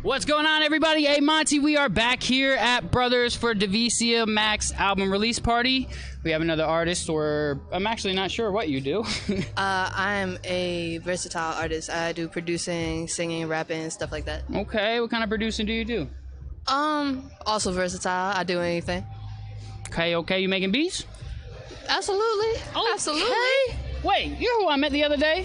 What's going on, everybody? AyeMontie, we are back here at Brothers for Devecia Mack's album release party. We have another artist, or I'm actually not sure what you do. I'm a versatile artist. I do producing, singing, rapping, stuff like that. Okay, what kind of producing do you do? Also versatile. I do anything. Okay, you making beats? Absolutely. Okay. Absolutely. Wait, you're who I met the other day?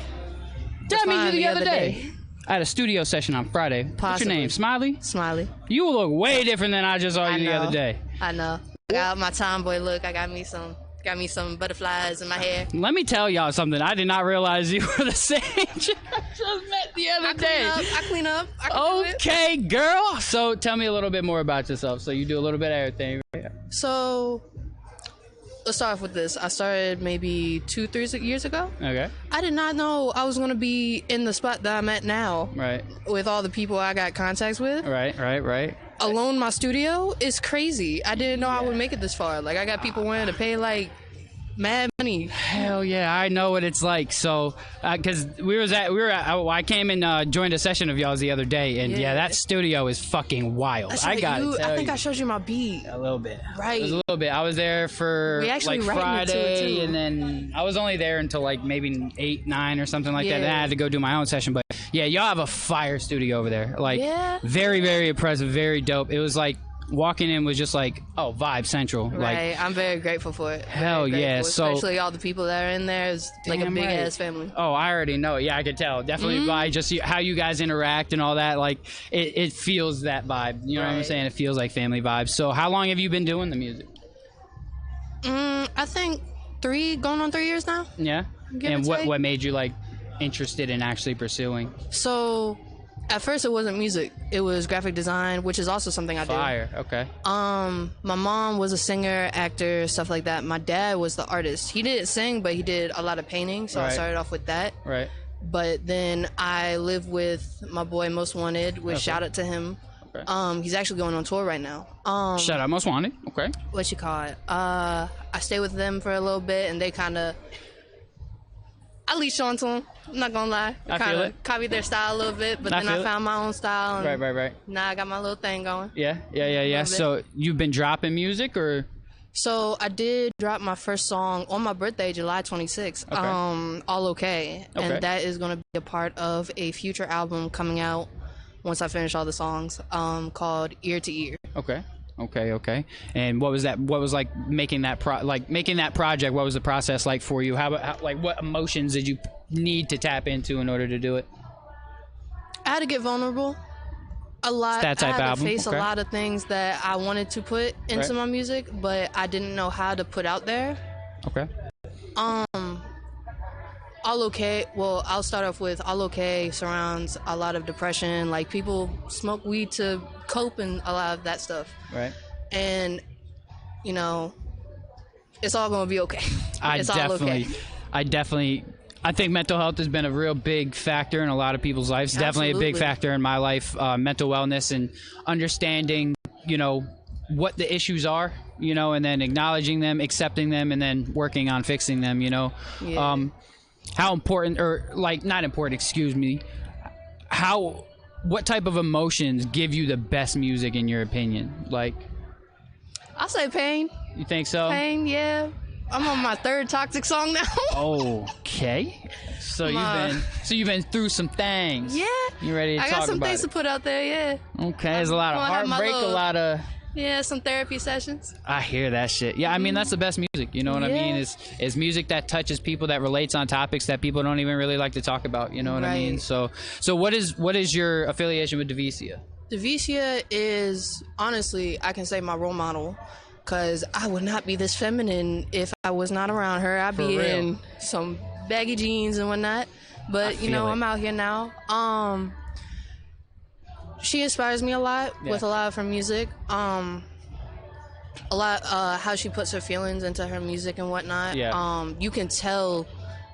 Did I meet you the other day? I had a studio session on Friday. Possibly. What's your name? Smiley? Smiley. You look way different than I just saw you the other day. I know. I got my tomboy look. I got me some butterflies in my hair. Let me tell y'all something. I did not realize you were the same chick I just met the other day. I clean up. Okay, girl. So tell me a little bit more about yourself. So you do a little bit of everything. So let's start off with this. I started maybe 2-3 years ago. Okay. I did not know I was going to be in the spot that I'm at now. Right. With all the people I got contacts with. Right. Alone, my studio is crazy. I didn't know I would make it this far. Like, I got people willing to pay like mad money. Hell yeah, I know what it's like. So, because I came and joined a session of y'all's the other day, and yeah, that studio is fucking wild. That's I right, got it. I think I showed you my beat. A little bit. Right. It was a little bit. I was there for like Friday, and then I was only there until like maybe 8, 9 or something like that. Then I had to go do my own session. But yeah, y'all have a fire studio over there. Like, very, very impressive, very dope. It was like walking in was just like, oh, vibe central. Right. Like, I'm very grateful for it. Hell yeah. So especially all the people that are in there is like a big ass family. Oh, I already know. Yeah, I could tell. Definitely by just how you guys interact and all that. Like, it feels that vibe. You know what I'm saying? It feels like family vibes. So how long have you been doing the music? I think going on 3 years now. Yeah. And what made you like interested in actually pursuing? So at first it wasn't music, it was graphic design, which is also something I do. Fire. Okay. My mom was a singer, actor, stuff like that. My dad was the artist. He didn't sing, but he did a lot of painting, so I started off with that. Right. But then I live with my boy Most Wanted, which shout out to him. Okay. He's actually going on tour right now. Shout out Most Wanted. Okay. What you call it? I stay with them for a little bit, and they kind of, I leashed onto them. I'm not gonna lie. I feel it. Copied their style a little bit, but then I found my own style. And right. Now I got my little thing going. Yeah. So you've been dropping music, or? So I did drop my first song on my birthday, July 26th. Okay. All okay, and that is gonna be a part of a future album coming out once I finish all the songs. Called Ear to Ear. Okay. And what was that? What was like making that project? What was the process like for you? How like what emotions did you need to tap into in order to do it? I had to get vulnerable. A lot. That type I had album. to face a lot of things that I wanted to put into my music, but I didn't know how to put out there. Okay. All okay. Well, I'll start off with All Okay surrounds a lot of depression. Like, people smoke weed to cope and a lot of that stuff. Right. And, you know, it's all going to be okay. I think mental health has been a real big factor in a lot of people's lives. Definitely a big factor in my life. Mental wellness and understanding, you know, what the issues are, you know, and then acknowledging them, accepting them, and then working on fixing them, you know. Yeah. How important, or like not important, excuse me, what type of emotions give you the best music in your opinion? Like, I'll say pain. You think so? Pain, yeah. I'm on my 3rd toxic song now. Okay. So you've been through some things. Yeah. You ready to talk about it? I got some things to put out there, yeah. Okay. There's a lot of heartbreak, a lot of... Yeah, some therapy sessions. I hear that shit. Yeah, I mean, that's the best music. You know what I mean? Is music that touches people, that relates on topics that people don't even really like to talk about. You know what I mean? So what is your affiliation with Devecia? Devecia is, honestly, I can say my role model, because I would not be this feminine if I was not around her. I'd be in some baggy jeans and whatnot. But, you know, I'm out here now. She inspires me a lot with a lot of her music. A lot how she puts her feelings into her music and whatnot. You can tell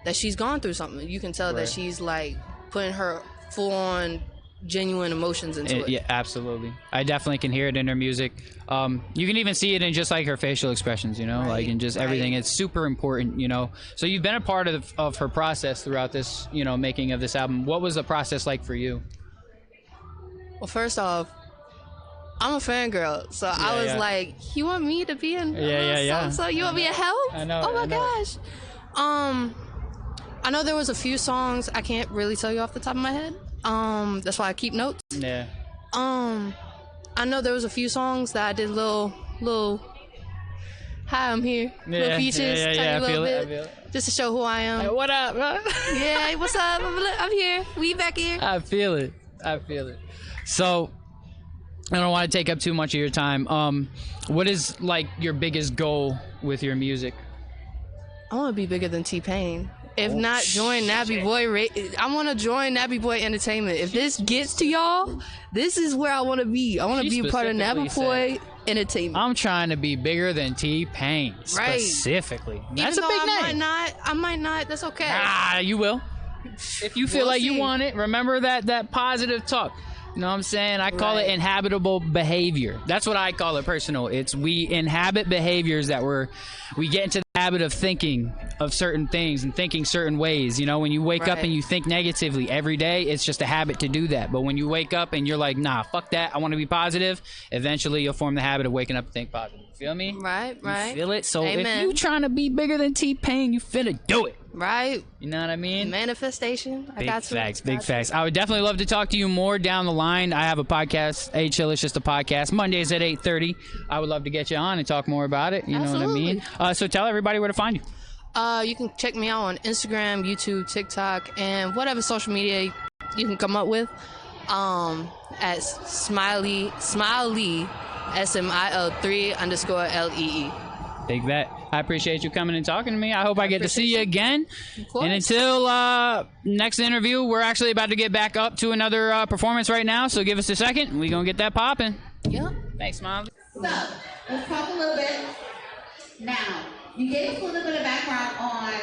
that she's gone through something. You can tell that she's like putting her full on genuine emotions into it. Yeah, absolutely. I definitely can hear it in her music. You can even see it in just like her facial expressions, you know, like in just everything. It's super important, you know. So you've been a part of her process throughout this, you know, making of this album. What was the process like for you? Well, first off, I'm a fangirl, so I was like, "You want me to be in so you want me to help?" I know. Oh my gosh. I know there was a few songs I can't really tell you off the top of my head. That's why I keep notes. Yeah. I know there was a few songs that I did little. Hi, I'm here. Little features, tiny little bit, just to show who I am. Hey, what up? Yeah, what's up? I'm here. We back here. I feel it. So, I don't want to take up too much of your time. What is like your biggest goal with your music? I want to be bigger than T-Pain. If not, join Nabby Boy. I want to join Nabby Boy Entertainment. If this gets to y'all, this is where I want to be. I want to be a part of Nabby Boy Entertainment. I'm trying to be bigger than T-Pain, specifically. That's a big name. I might not. That's okay. You will. If you feel like you want it, remember that positive talk. You know what I'm saying? I call it inhabitable behavior. That's what I call it personal. It's we inhabit behaviors that we get into the habit of thinking of certain things and thinking certain ways. You know, when you wake up and you think negatively every day, it's just a habit to do that. But when you wake up and you're like, nah, fuck that, I want to be positive, eventually you'll form the habit of waking up and think positive. Feel me? Right. You feel it? So Amen. if you trying to be bigger than T-Pain, you finna do it. Right. You know what I mean? Manifestation. Big facts. I would definitely love to talk to you more down the line. I have a podcast, Hey Chill, it's just a podcast, Mondays at 8:30. I would love to get you on and talk more about it. You know what I mean? So tell everybody where to find you. You can check me out on Instagram, YouTube, TikTok, and whatever social media you can come up with. At Smiley SMIL3_LEE. Big vet. I appreciate you coming and talking to me. I hope I get to see you again. And until next interview, we're actually about to get back up to another performance right now. So give us a second. We're going to get that popping. Yeah. Thanks, Smiley. So, let's talk a little bit. Now, you gave us a little bit of background on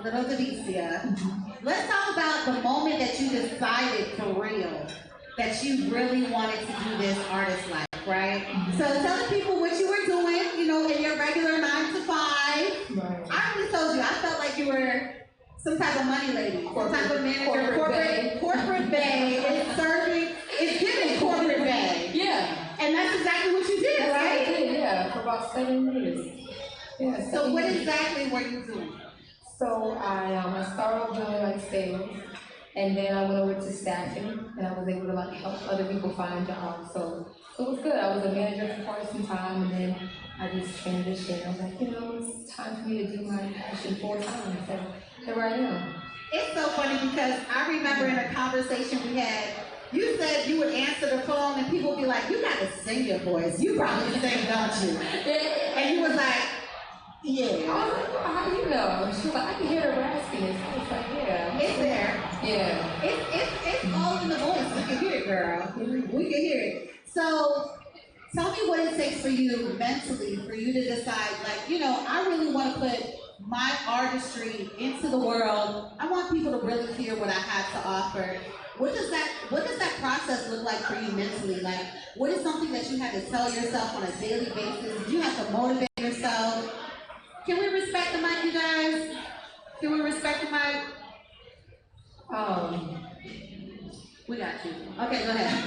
little Devecia. Let's talk about the moment that you decided for real that you really wanted to do this artist life, right? So tell the people what you were doing, you know, in your regular 9 to 5. Right. I already told you, I felt like you were some type of money lady, some type of manager, corporate bae. It's giving corporate bae. Yeah. And that's exactly what you did, right? I did, yeah, for about 7 years. Yeah. So what exactly were you doing? So I started off doing like sales. And then I went over to staffing, and I was able to like help other people find jobs. So it was good. I was a manager for quite some time, and then I just transitioned. I was like, you know, it's time for me to do my passion full time. So here I am. It's so funny because I remember in a conversation we had, you said you would answer the phone, and people would be like, "You got to sing your voice. You probably sing, don't you?" And you was like, "Yeah." I was like, well, how do you know? She was like, I can hear the raspiness. I was like, yeah. It's there. Yeah. It's all in the voice. We can hear it, girl. We can hear it. So tell me what it takes for you mentally, for you to decide, like, you know, I really want to put my artistry into the world. I want people to really hear what I have to offer. What does that process look like for you mentally? Like, what is something that you have to tell yourself on a daily basis? Do you have to motivate yourself? Can we respect the mic, you guys? Can we respect the mic? We got you. Okay, go ahead.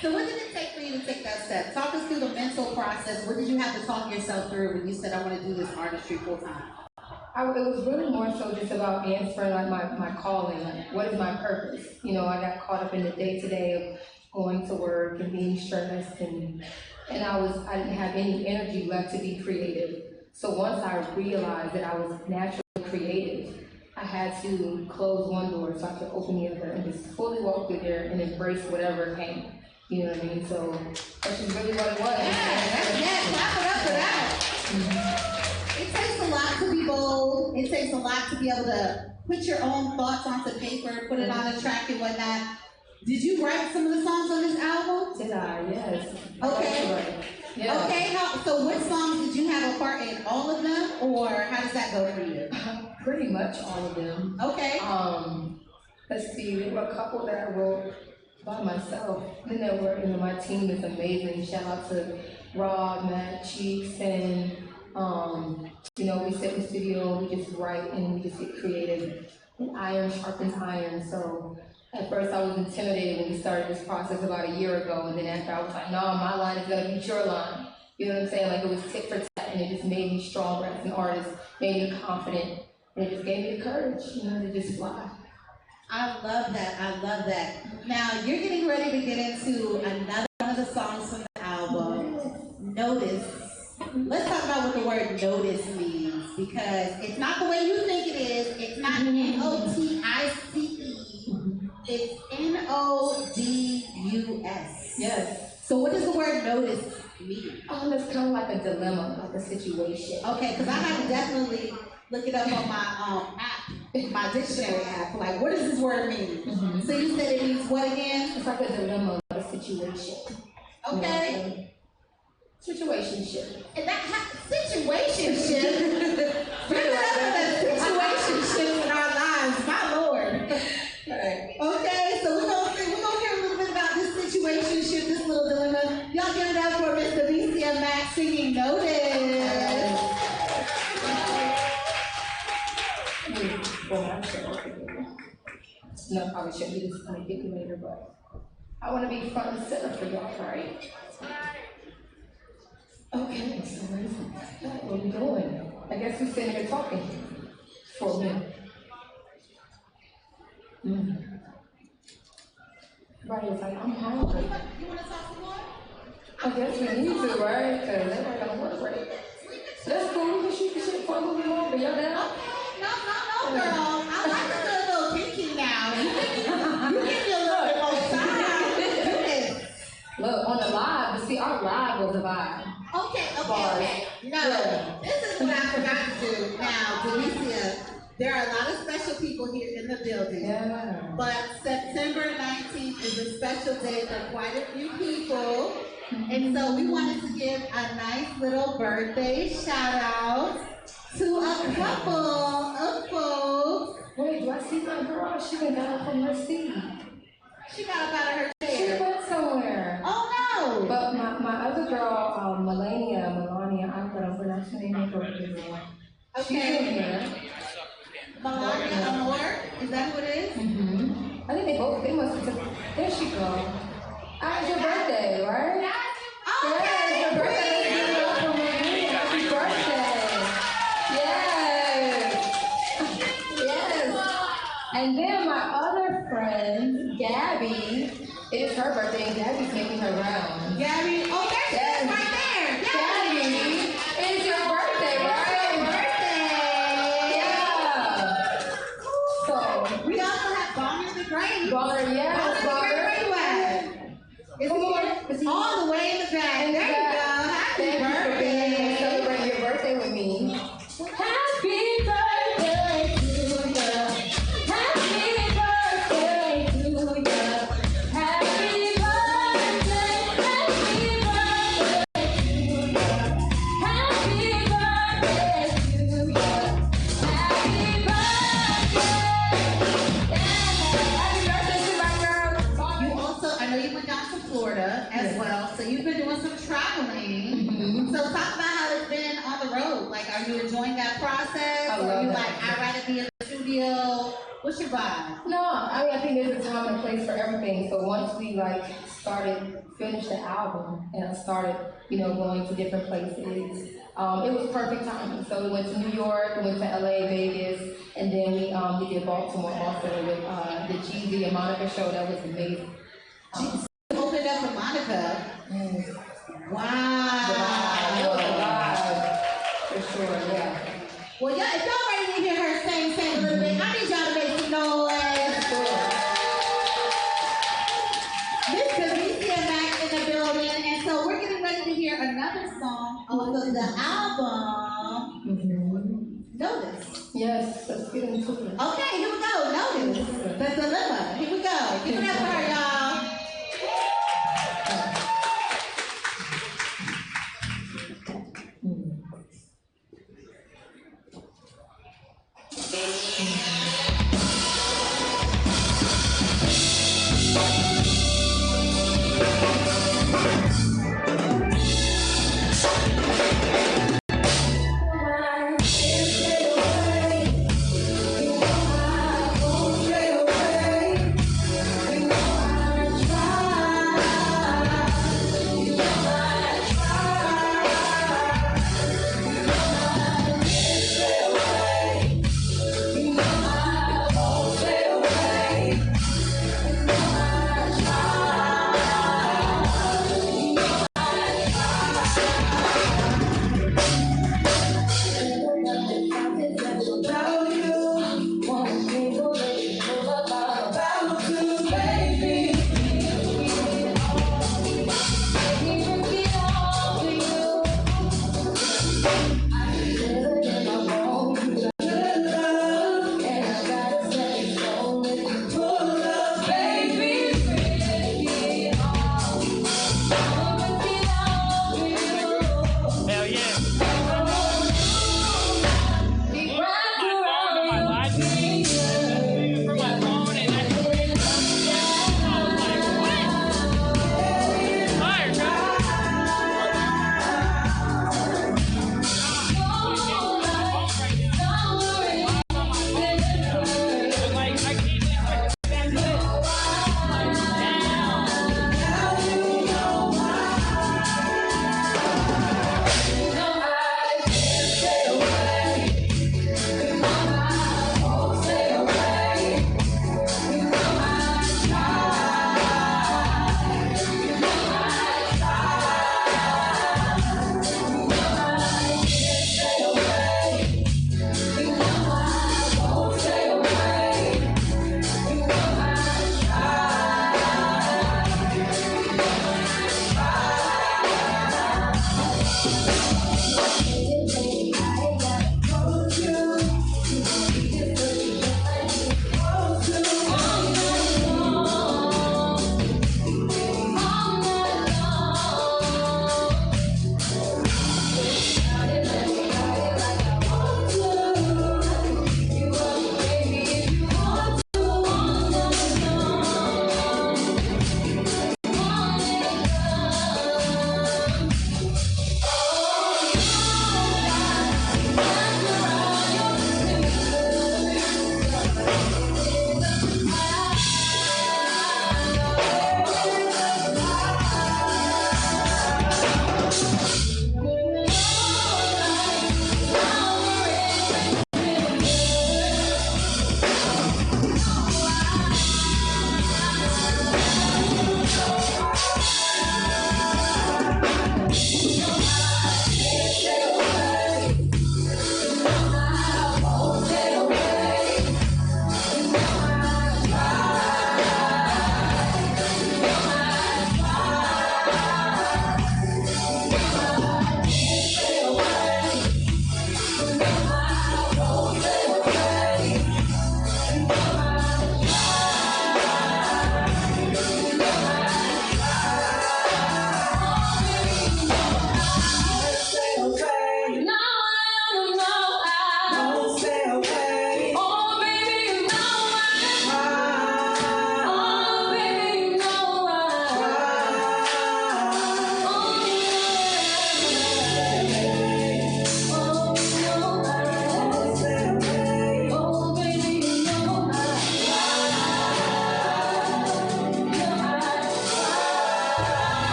So what did it take for you to take that step? Talk us through the mental process. What did you have to talk yourself through when you said, I want to do this artistry full time? It was really more so just about answering like my calling, like what is my purpose? You know, I got caught up in the day-to-day of going to work and being stressed, and I didn't have any energy left to be creative. So once I realized that I was naturally creative, I had to close one door so I could open the other and just fully walk through there and embrace whatever came. You know what I mean? So that's just really what it was. Yeah, clap it up for that. Mm-hmm. It takes a lot to be bold. It takes a lot to be able to put your own thoughts onto paper, put it on a track and whatnot. Did you write some of the songs on this album? Did I? Yes. Okay. Yeah. Okay, so what songs did you have a part in? All of them? Or how does that go for you? Pretty much all of them. Okay. Let's see, there were a couple that I wrote by myself. Then there were, you know, my team is amazing. Shout out to Rob, Matt, Cheeks, and you know, we sit in the studio, we just write and we just get creative. iron sharpens iron. So at first I was intimidated when we started this process about a year ago, and then after I was like, no, my line is gonna beat your line. You know what I'm saying? Like, it was tit for tat, and it just made me stronger as an artist, made me confident, and it just gave me the courage, you know, to just fly. I love that. I love that. Now, you're getting ready to get into another one of the songs from the album, Notice. Let's talk about what the word notice means, because it's not the way you think it is. It's not Notice. It's Nodus. Yes. So what does the word notice mean? It's kind of like a dilemma, like a situation. Okay, because I had to definitely look it up on my app, my dictionary app. Like, what does this word mean? Mm-hmm. So you said it means what again? It's like a dilemma, a situation. Okay. Situationship. And that situationship. Bring it up with the situationships in our lives, my Lord. Right. Okay, so we're gonna hear a little bit about this situationship, this little dilemma. Y'all give it up for Miss Devecia Mack singing Notice. No, probably shouldn't be this manipulator, but I want to be front and center for y'all, right? Okay, so what are we doing? I guess we're sitting here talking for a minute. Everybody was like, I'm hungry. You want to talk some more? I guess we need to, right? Because they're not going to work, right? That's cool. We can shoot the shit for a little bit more, but y'all down? No, girl. I like to do a little kinky now. You give me a little bit more time. Look, on the live, but see, our live was a vibe. Okay. No, this is what I forgot to do. Now, Devecia, there are a lot of special people here in the building. Yeah. But September 19th is a special day for quite a few people. And so we wanted to give a nice little birthday shout out to a couple of folks. Wait, do I see my girl? She went down from her seat. She got up out of her chair. She went somewhere. Oh no! But my other girl, Melania, I don't pronounce her name correctly. Okay. She's in here. Melania Amor, is that who it is? Mm-hmm. I think they must have there she go. It's your birthday, right? Oh, yeah, okay. It's your birthday. Happy birthday. Yes. And then my other friend, Gabby, it is her birthday, and Gabby's making her round. Gabby, oh, there she is right there. Gabby, it's your birthday, right? We also have Bonner the Great. Bonner, yes. Bonner, where you at? Is he all the way in the back? There you go. Happy birthday. Celebrate your birthday with me. Happy birthday to you. Happy birthday to you. Happy birthday. Happy birthday to you. Happy birthday to you. Happy birthday. You also, I know you went down to Florida as well, so you've been doing some traveling. Mm-hmm. So talk about how it's been on the road. Like, are you enjoying that process? I love or are you that. like, I'd rather be in the studio? What's your vibe? No, I think there's a time and place for everything. So once we finished the album, and I started, going to different places, it was perfect timing. So we went to New York, we went to LA, Vegas, and then we did Baltimore also with the Jeezy and Monica show. That was amazing. Opened up for Monica. Wow. It was a vibe. For sure, yeah. Well, if y'all ready to hear her sing a little bit, I need y'all to make some noise. Miss Devecia Mack in the building, and so we're getting ready to hear another song off of the album. Notice. Yes, let's get into it. Okay, here we go. Notice. The dilemma. Here we go. Give it up for her, y'all.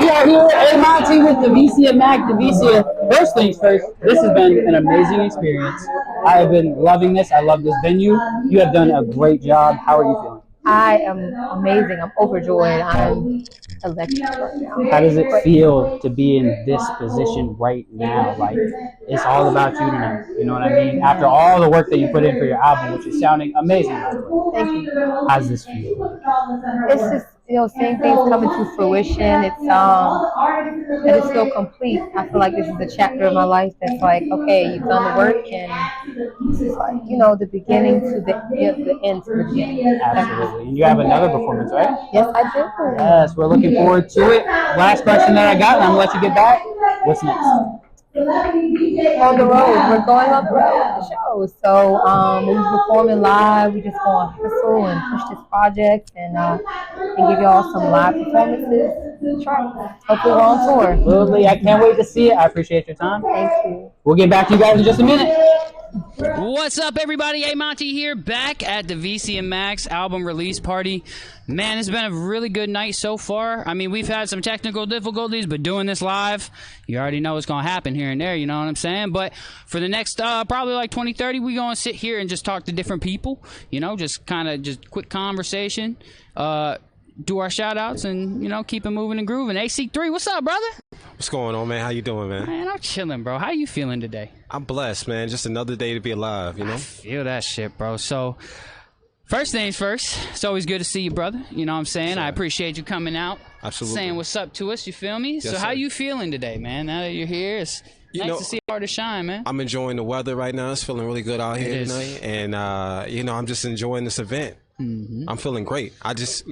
We are here at AyeMontie with Devecia Mack. Devecia, first things first, this has been an amazing experience. I have been loving this. I love this venue. You have done a great job. How are you feeling? I am amazing. I'm overjoyed. I'm electric right now. How does it feel to be in this position right now? Like, it's all about you tonight. You know what I mean? After all the work that you put in for your album, which is sounding amazing. Thank you. How does this feel? It's just, seeing things coming to fruition. It's and it's so complete. I feel like this is a chapter of my life that's like, okay, you've done the work, and this is like, the beginning to the end to the beginning. Absolutely. And you have another performance, right? Yes, I do. Yes, we're looking forward to it. Last question that I got, and I'm gonna let you get back. What's next? On the road. We're going on the road with the show. So we'll be performing live. We just going to hustle and push this project and give y'all some live performances. That's right. Hopefully we're on tour. Absolutely. I can't wait to see it. I appreciate your time. Thank you. We'll get back to you guys in just a minute. What's up, everybody? AyeMontie here, back at Devecia Mack's album release party. Man, it's been a really good night so far. I mean, we've had some technical difficulties, but doing this live, you already know what's going to happen here and there, you know what I'm saying? But for the next probably like 20, 30, we're going to sit here and just talk to different people, just kind of just quick conversation, do our shout-outs, and, keep it moving and grooving. AC3, what's up, brother? What's going on, man? How you doing, man? Man, I'm chilling, bro. How you feeling today? I'm blessed, man. Just another day to be alive, I feel that shit, bro. So, first things first, it's always good to see you, brother. You know what I'm saying? Sure. I appreciate you coming out. Absolutely. Saying what's up to us, you feel me? Yes, so how sir. you feeling today, man? Now that you're here, it's nice to see artists shine, man. I'm enjoying the weather right now. It's feeling really good out here tonight. And, I'm just enjoying this event. Mm-hmm. I'm feeling great. I just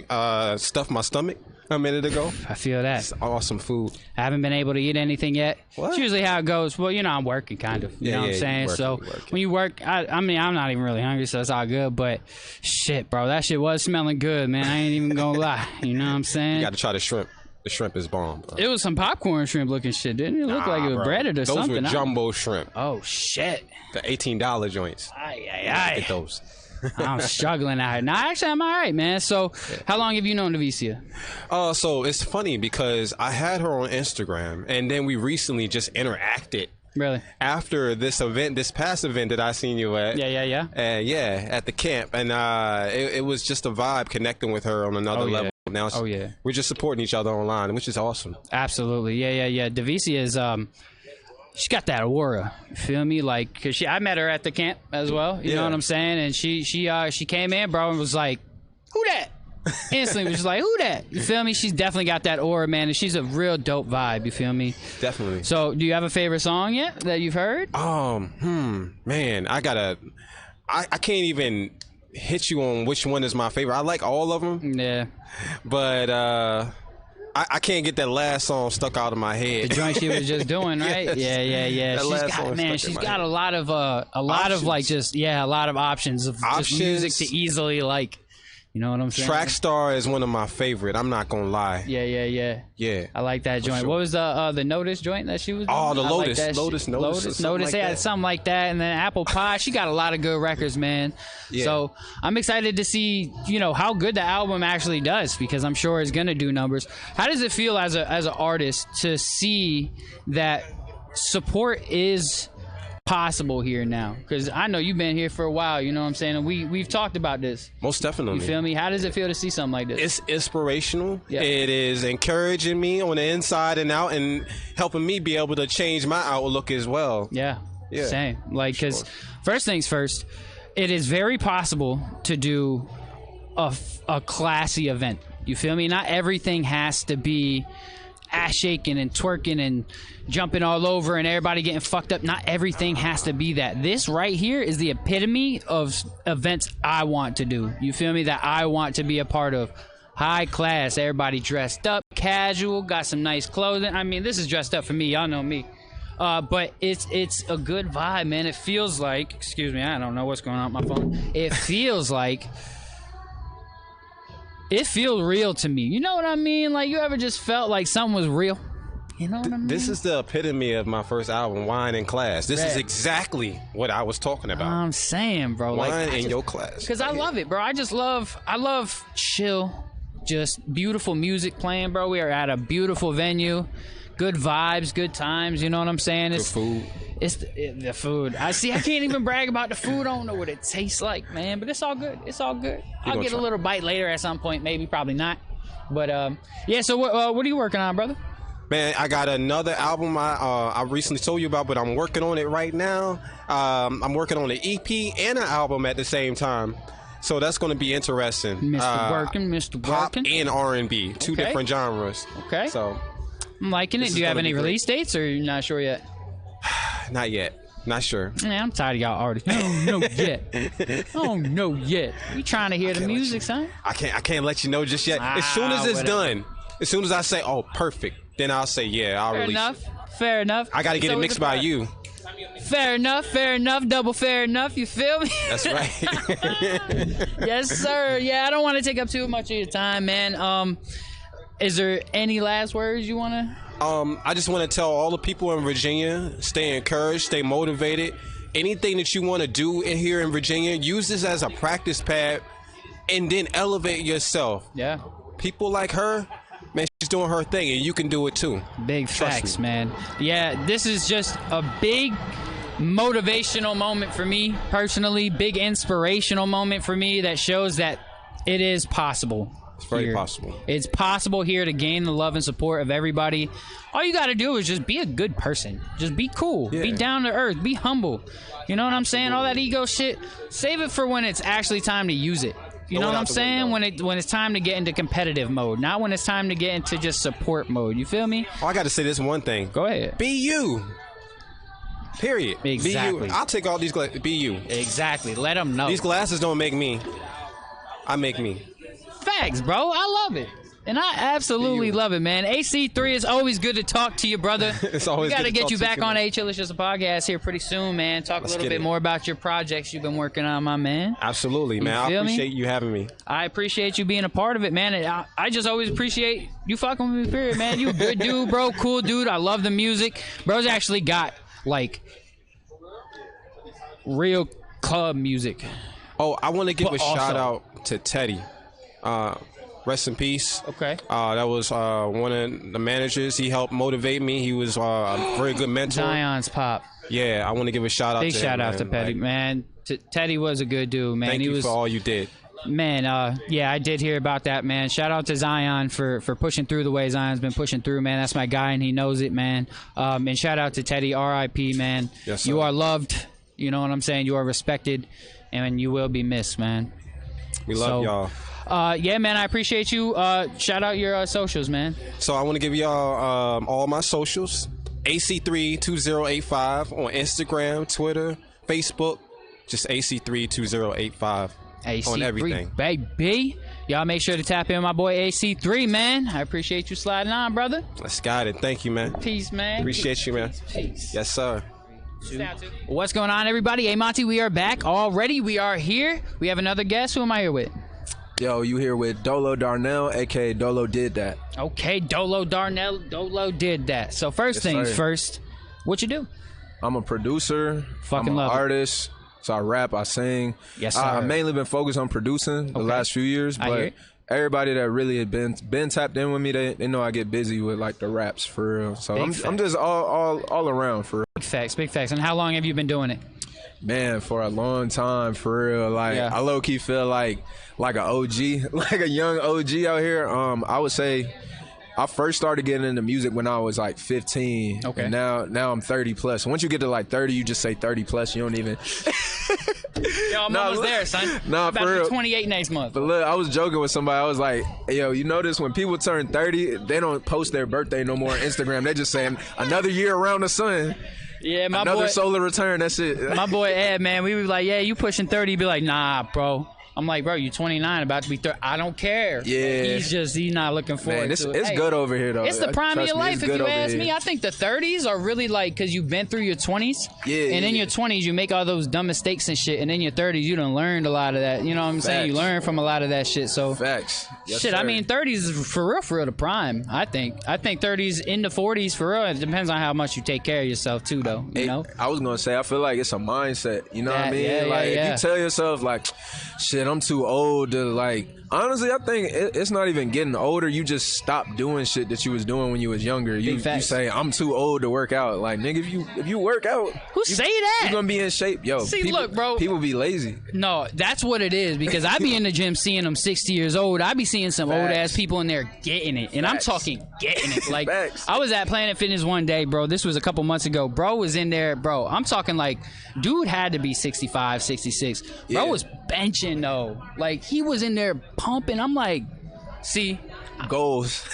stuffed my stomach a minute ago. I feel that. It's awesome food. I haven't been able to eat anything yet. What? It's usually how it goes. Well, I'm working kind of. You know what I'm saying? Working. When you work, I mean, I'm not even really hungry, so it's all good. But shit, bro, that shit was smelling good, man. I ain't even gonna lie. You know what I'm saying? You got to try the shrimp. The shrimp is bomb, bro. It was some popcorn shrimp looking shit, didn't it? It looked like it was breaded or something. Those were jumbo shrimp. Oh, shit. The $18 joints. Get those. I'm struggling out here. No, actually, I'm all right, man. So, how long have you known Devecia? So it's funny because I had her on Instagram, and then we recently just interacted. Really? After this event, this past event that I seen you at. Yeah. At the camp, and it was just a vibe connecting with her on another level. Now, we're just supporting each other online, which is awesome. Absolutely, yeah. Devecia is she's got that aura. You feel me? Like, cause I met her at the camp as well. You know what I'm saying? And she came in, bro, and was like, "Who that?" Instantly was just like, "Who that?" You feel me? She's definitely got that aura, man, and she's a real dope vibe. You feel me? Definitely. So, do you have a favorite song yet that you've heard? Man, I can't even hit you on which one is my favorite. I like all of them. Yeah. But I can't get that last song stuck out of my head. The joint she was just doing, right? Yes. She's got a lot of options of just music to easily like. You know what I'm saying? Track Star is one of my favorite. I'm not gonna lie. Yeah. I like that joint. Sure. What was the Notice joint that she was doing? Oh, the Lotus. Like Lotus. Something like that. And then Apple Pie. She got a lot of good records, man. Yeah. So I'm excited to see, how good the album actually does, because I'm sure it's gonna do numbers. How does it feel as an artist to see that support is possible here now? Because I know you've been here for a while, you know what I'm saying, and we've talked about this. Most definitely. You feel me? How does it feel to see something like this? It's inspirational. It is encouraging me on the inside and out, and helping me be able to change my outlook as well. Yeah. Same. Like, because first things first, it is very possible to do a classy event. You feel me? Not everything has to be ass shaking and twerking and jumping all over and everybody getting fucked up. Not everything has to be that. This right here is the epitome of events I want to do. You feel me? That I want to be a part of. High class, everybody dressed up, casual, got some nice clothing. I mean, this is dressed up for me. Y'all know me. But it's a good vibe, man. It feels like, excuse me, I don't know what's going on with my phone. It feels like, it feels real to me. You know what I mean? Like, you ever just felt like something was real? You know what I mean? This is the epitome of my first album, Wine in Class. This is exactly what I was talking about. I'm saying, bro. Wine in your class. Because I love it, bro. I love chill, just beautiful music playing, bro. We are at a beautiful venue. Good vibes, good times, you know what I'm saying? Good food. It's the food. I can't even brag about the food. I don't know what it tastes like, man, but it's all good. It's all good. I'll get a little bite later at some point, maybe, probably not. But yeah, so what are you working on, brother? Man, I got another album I recently told you about, but I'm working on it right now. I'm working on an EP and an album at the same time. So that's going to be interesting. Mr. Pop Working. and R&B, two different genres. Okay. So I'm liking it. Do you have any release dates, or you're not sure yet? Not yet. Not sure. Man, I'm tired of y'all artists. I don't know yet. I don't know yet. You trying to hear the music, son? I can't let you know just yet. As soon as it's done, as soon as I say, oh, perfect, then I'll say, yeah, I'll release it. Fair enough. I got to get it mixed by you. Fair enough. Double fair enough. You feel me? That's right. Yes, sir. Yeah, I don't want to take up too much of your time, man. Is there any last words you want to? I just want to tell all the people in Virginia, stay encouraged, stay motivated. Anything that you want to do here in Virginia, use this as a practice pad and then elevate yourself. Yeah. People like her, man, she's doing her thing, and you can do it too. Big facts, man. Yeah, this is just a big motivational moment for me personally, big inspirational moment for me that shows that it is possible. It's very possible. It's possible here to gain the love and support of everybody. All you got to do is just be a good person. Just be cool. Yeah. Be down to earth. Be humble. You know what I'm saying? All that ego shit, save it for when it's actually time to use it. You know what I'm saying? When it's time to get into competitive mode, not when it's time to get into just support mode. You feel me? Oh, I got to say this one thing. Go ahead. Be you. Period. Exactly. Be you. I'll take all these glasses. Be you. Exactly. Let them know. These glasses don't make me. I make me. Facts, bro. I love it. And I absolutely love it, man. AC3, it's always good to talk to you, brother. It's always we got to get you back on H. Chill It's Just a Podcast here pretty soon, man. Talk a little bit more about your projects you've been working on, my man. Absolutely, man. I appreciate you having me. I appreciate you being a part of it, man. And I just always appreciate you fucking with me, period, man. You a good dude, bro. Cool dude. I love the music. Bro's actually got, like, real club music. Oh, I want to give a shout out to Teddy. Rest in peace. Okay. That was one of the managers. He helped motivate me. He was a very good mentor. Zion's pop. Yeah, I want to give a shout out to him. Big shout out to Teddy, man. Teddy was a good dude, man. Thank you for all you did. Man, yeah, I did hear about that, man. Shout out to Zion for pushing through the way Zion's been pushing through, man. That's my guy, and he knows it, man. And shout out to Teddy, R.I.P., man. Yes, sir. You are loved. You know what I'm saying? You are respected, and you will be missed, man. We love y'all. Yeah, man, I appreciate you. Shout out your socials, man. So I want to give y'all all my socials. AC32085 on Instagram, Twitter, Facebook. Just AC32085 on everything. Baby. Y'all make sure to tap in my boy AC3, man. I appreciate you sliding on, brother. Let's got it. Thank you, man. Peace, man. Appreciate you, man. Peace. Yes, sir. What's going on, everybody? AyeMontie, we are back already. We are here. We have another guest. Who am I here with? Yo, you here with Dolo Darnell, a.k.a. Dolo Did That. Okay, Dolo Darnell, Dolo Did That. So first things first, what you do? I'm a producer. Fucking I'm an love artist. So I rap, I sing. Yes, sir. I've mainly been focused on producing the last few years, but everybody that really had been tapped in with me, they know I get busy with like the raps for real. So I'm just all around for real. Big facts. And how long have you been doing it? Man, for a long time, for real. Like I low key feel like an OG, like a young OG out here. I would say I first started getting into music when I was like 15. Okay. And now I'm 30 plus. Once you get to like 30, you just say 30 plus. You don't even. Yo, I'm almost there, son. Nah, I'm about to be 28 next month. But look, I was joking with somebody. I was like, yo, you notice when people turn 30, they don't post their birthday no more on Instagram. They just saying another year around the sun. Yeah, another solar return. That's it. My boy Ed, man, we was like, yeah, you pushing 30. He'd be like, nah, bro. I'm like, bro, you 29, about to be 30. I don't care. Yeah. He's not looking forward to it. It's good over here, though. It's the prime of your life, if you ask me. I think the 30s are really like, because you've been through your 20s. Yeah. And in your 20s, you make all those dumb mistakes and shit. And in your 30s, you done learned a lot of that. You know what I'm saying? You learn from a lot of that shit. So, facts. Yes, shit, sir. I mean, 30s is for real the prime, I think. I think 30s into 40s for real. It depends on how much you take care of yourself, too, though. You know? I was going to say, I feel like it's a mindset. You know what I mean? If you tell yourself, like, shit, I'm too old to, like, Honestly, I think it's not even getting older. You just stop doing shit that you was doing when you was younger. You say, I'm too old to work out. Like, nigga, if you work out, who say that? You're gonna be in shape. Yo, see, people, look, bro. People be lazy. No, that's what it is, because I be in the gym seeing them 60 years old. I be seeing some old ass people in there getting it. And I'm talking getting it. Like, I was at Planet Fitness one day, bro. This was a couple months ago. Bro was in there, bro. I'm talking like, dude had to be 65, 66. Bro was benching though. Like, he was in there pumping. I'm like, see, goals.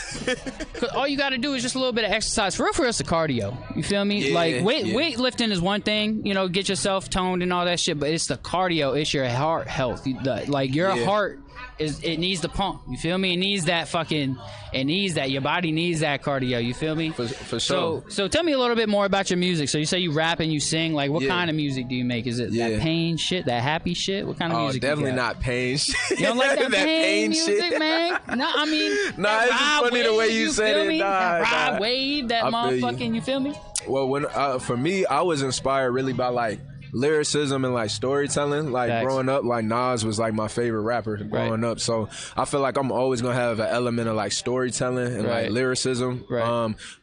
Cause all you got to do is just a little bit of exercise. For real, it's the cardio. You feel me? Like, weightlifting is one thing, you know, get yourself toned and all that shit, but it's the cardio. It's your heart health. Like, your heart it needs the pump. You feel me? It needs that fucking. It needs that. Your body needs that cardio. You feel me? For sure. So tell me a little bit more about your music. So you say you rap and you sing. Like, what kind of music do you make? Is it that pain shit? That happy shit? What kind of music? Definitely not pain shit. You don't like that pain music, shit, man? No, I mean, nah, it's just funny the way you said it. That ride wave, that motherfucking. You feel me? Well, when for me, I was inspired really by like lyricism and like storytelling. Like growing up, like Nas was like my favorite rapper growing up. So I feel like I'm always gonna have an element of like storytelling and like lyricism.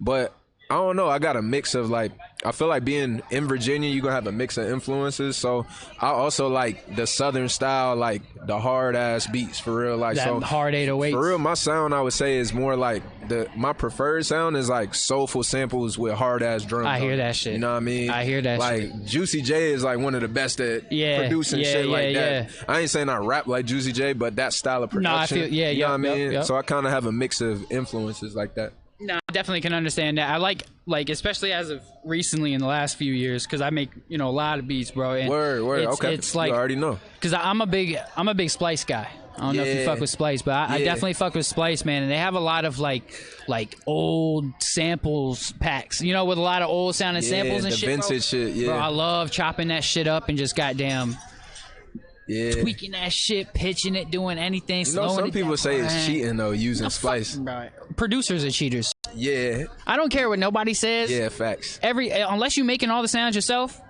But I don't know. I got a mix of like, I feel like being in Virginia, you're going to have a mix of influences. So I also like the Southern style, like the hard ass beats for real. Like, that so hard 808s. For real, my sound, I would say, is more like my preferred sound is like soulful samples with hard ass drums. I hear that shit. You know what I mean? I hear that like, shit. Like Juicy J is like one of the best at producing shit like that. I ain't saying I rap like Juicy J, but that style of production. No, I feel, you know what I mean? So I kind of have a mix of influences like that. No, I definitely can understand that. I like especially as of recently in the last few years, because I make, you know, a lot of beats, bro. And word. Okay. It's like, you already know. Because I'm a big Splice guy. I don't know if you fuck with Splice, but I definitely fuck with Splice, man. And they have a lot of like old samples packs, you know, with a lot of old sounding samples and the shit. Vintage shit, yeah. Bro, I love chopping that shit up and just goddamn. Tweaking that shit, pitching it, doing anything. You know, some people say it's cheating though, using Splice. Producers are cheaters. Yeah. I don't care what nobody says. Yeah, facts. Unless you're making all the sounds yourself.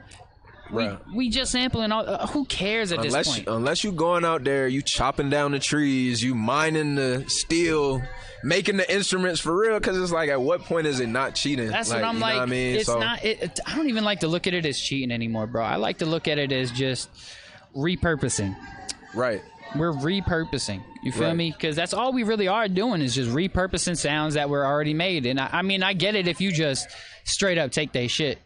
Right. We just sampling all. Who cares at this point? Unless you going out there, you chopping down the trees, you mining the steel, making the instruments for real. Because it's like, at what point is it not cheating? That's what I'm like. Know what I mean? It's not. I don't even like to look at it as cheating anymore, bro. I like to look at it as just repurposing. Right. We're repurposing. You feel me? Because that's all we really are doing is just repurposing sounds that were already made. And I mean, I get it if you just straight up take their shit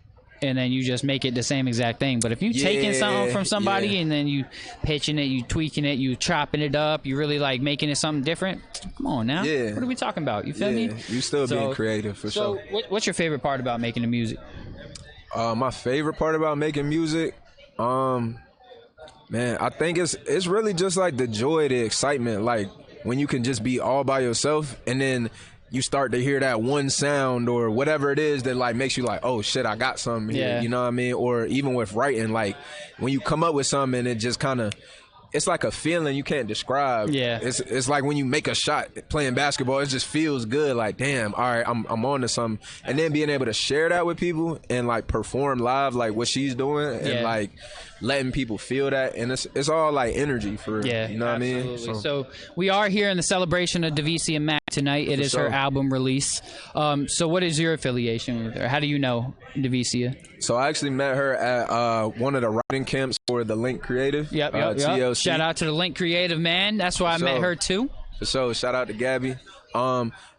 and then you just make it the same exact thing. But if you taking something from somebody and then you pitching it, you tweaking it, you chopping it up, you really like making it something different, come on now. Yeah. What are we talking about? You feel me? You still being creative for sure. So what's your favorite part about making the music? My favorite part about making music, man, I think it's really just like the joy, the excitement, like when you can just be all by yourself and then you start to hear that one sound or whatever it is that like makes you like, oh shit, I got something here. You know what I mean? Or even with writing, like when you come up with something and it just kind of, it's like a feeling you can't describe. Yeah. It's like when you make a shot playing basketball, it just feels good. Like, damn, all right, I'm on to something. And then being able to share that with people and like perform live, like what she's doing and like letting people feel that. And it's all like energy for real. Yeah, you know what I mean? So we are here in the celebration of Devecia Mack tonight. It is her album release. So what is your affiliation with her? How do you know Devecia? So I actually met her at one of the writing camps for the Link Creative. Yep. TLC. Shout out to the Link Creative, man. That's why I met her too. For sure. Shout out to Gabby.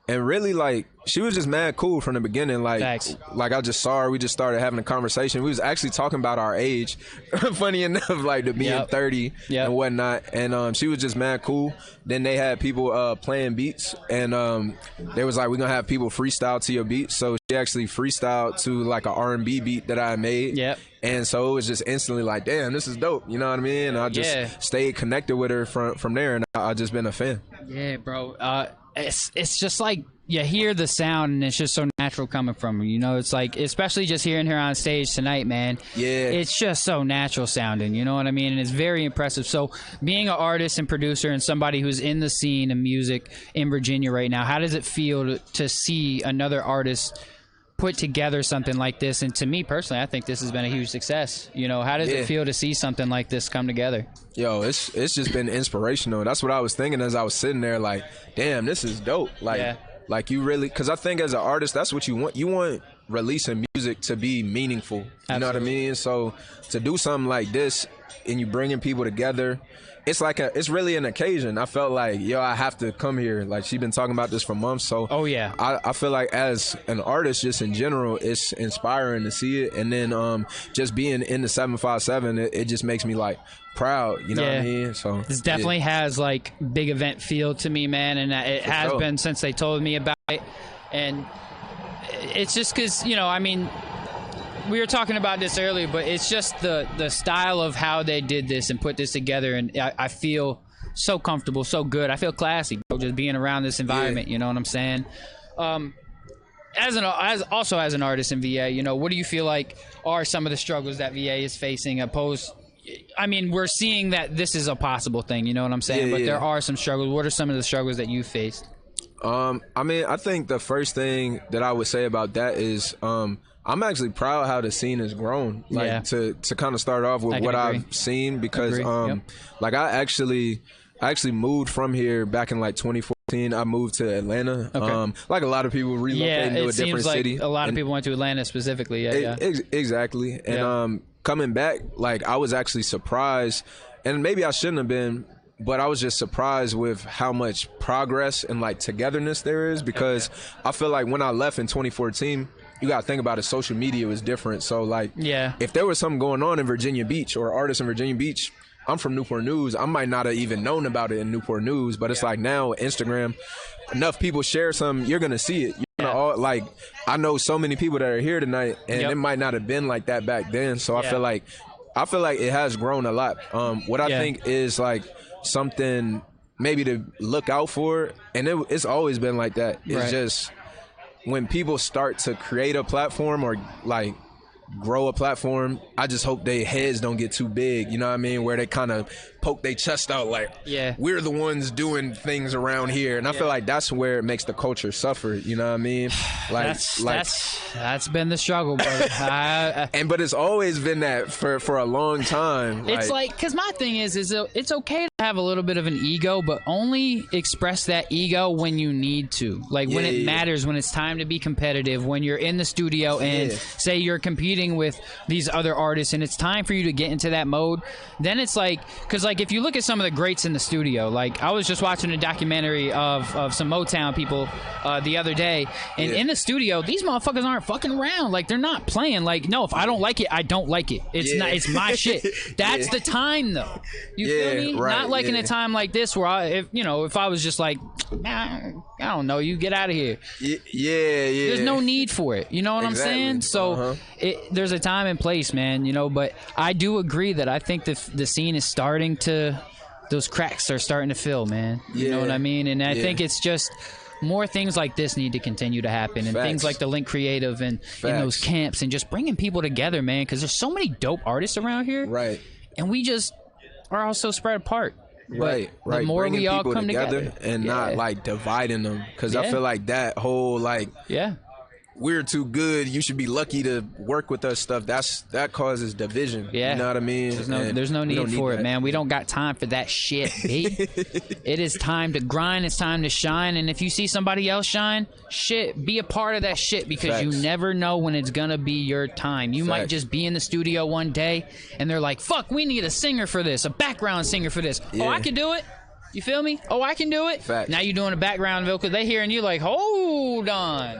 And really, like, she was just mad cool from the beginning. Like I just saw her. We just started having a conversation. We was actually talking about our age. Funny enough, like to being 30 and whatnot. And she was just mad cool. Then they had people playing beats. And they was like, we're going to have people freestyle to your beats. So she actually freestyled to like an R&B beat that I made. Yep. And so it was just instantly like, damn, this is dope. You know what I mean? And I just stayed connected with her from there. And I just been a fan. Yeah, bro. It's just like you hear the sound and it's just so natural coming from her. You know, it's like, especially just hearing her on stage tonight, man. Yeah. It's just so natural sounding, you know what I mean? And it's very impressive. So being an artist and producer and somebody who's in the scene of music in Virginia right now, how does it feel to see another artist put together something like this. And to me personally, I think this has been a huge success. You know, how does it feel to see something like this come together? Yo, it's just been inspirational. That's what I was thinking as I was sitting there, like, damn, this is dope. Like you really, because I think as an artist, that's what you want. You want releasing music to be meaningful. You Absolutely. know what I mean? So to do something like this and you bringing people together, it's really an occasion. I felt like, yo, I have to come here. Like, she's been talking about this for months. So I feel like as an artist, just in general, it's inspiring to see it. And then just being in the 757, it just makes me like proud. You know what I mean? So this definitely has like big event feel to me, man. And it has been since they told me about it. And it's just because, you know, I mean, we were talking about this earlier, but it's just the style of how they did this and put this together, and I feel so comfortable, so good. I feel classy, bro, just being around this environment. You know what I'm saying? As an artist in VA, you know, what do you feel like are some of the struggles that VA is facing? I mean, we're seeing that this is a possible thing. You know what I'm saying? But there are some struggles. What are some of the struggles that you faced? I mean, I think the first thing that I would say about that is I'm actually proud how the scene has grown. Like to kind of start off with what I've seen, because like I actually moved from here back in like 2014. I moved to Atlanta. Like a lot of people relocating to a different city. A lot of people went to Atlanta specifically. Exactly. And coming back, like I was actually surprised, and maybe I shouldn't have been, but I was just surprised with how much progress and like togetherness there is, because I feel like when I left in 2014, you got to think about it, social media was different. So like, if there was something going on in Virginia Beach or artists in Virginia Beach, I'm from Newport News, I might not have even known about it in Newport News, but it's like now Instagram, enough people share something, you're going to see it. Like, I know so many people that are here tonight, and it might not have been like that back then. So I feel like it has grown a lot. What I think is like something maybe to look out for, and it's always been like that. It's just when people start to create a platform or like grow a platform, I just hope their heads don't get too big, you know what I mean, where they kind of poke their chest out like, we're the ones doing things around here. And I feel like that's where it makes the culture suffer, you know what I mean? Like that's been the struggle, brother. But it's always been that for a long time. It's like, because my thing is it's okay to have a little bit of an ego, but only express that ego when you need to. Like when it matters, when it's time to be competitive, when you're in the studio and say you're competing with these other artists and it's time for you to get into that mode, then it's like, because like if you look at some of the greats in the studio, like I was just watching a documentary of some Motown people the other day, and in the studio these motherfuckers aren't fucking around. Like they're not playing. Like, no, if I don't like it, I don't like it. It's not, it's my shit. That's the time though. You feel me? Not like in a time like this where if I was just like, I don't know, you get out of here. There's no need for it. You know what I'm saying? So there's a time and place, man, you know, but I do agree that I think the scene is starting to, those cracks are starting to fill, man. You know what I mean? And I think it's just more things like this need to continue to happen, and things like the Link Creative and in those camps, and just bringing people together, man, because there's so many dope artists around here. And we just are all so spread apart. The more bringing we all people come together and not like dividing them, because I feel like that whole like we're too good, you should be lucky to work with us stuff, that causes division. You know what I mean? There's no need for it, man. We don't got time for that shit, B. It is time to grind, it's time to shine, and if you see somebody else shine, shit, be a part of that shit, because you never know when it's gonna be your time. You might just be in the studio one day and they're like, fuck, we need a singer for this, a background singer for this. Oh, I can do it. You feel me? Oh, I can do it. Now you're doing a background vocal, they hearing you like, hold on.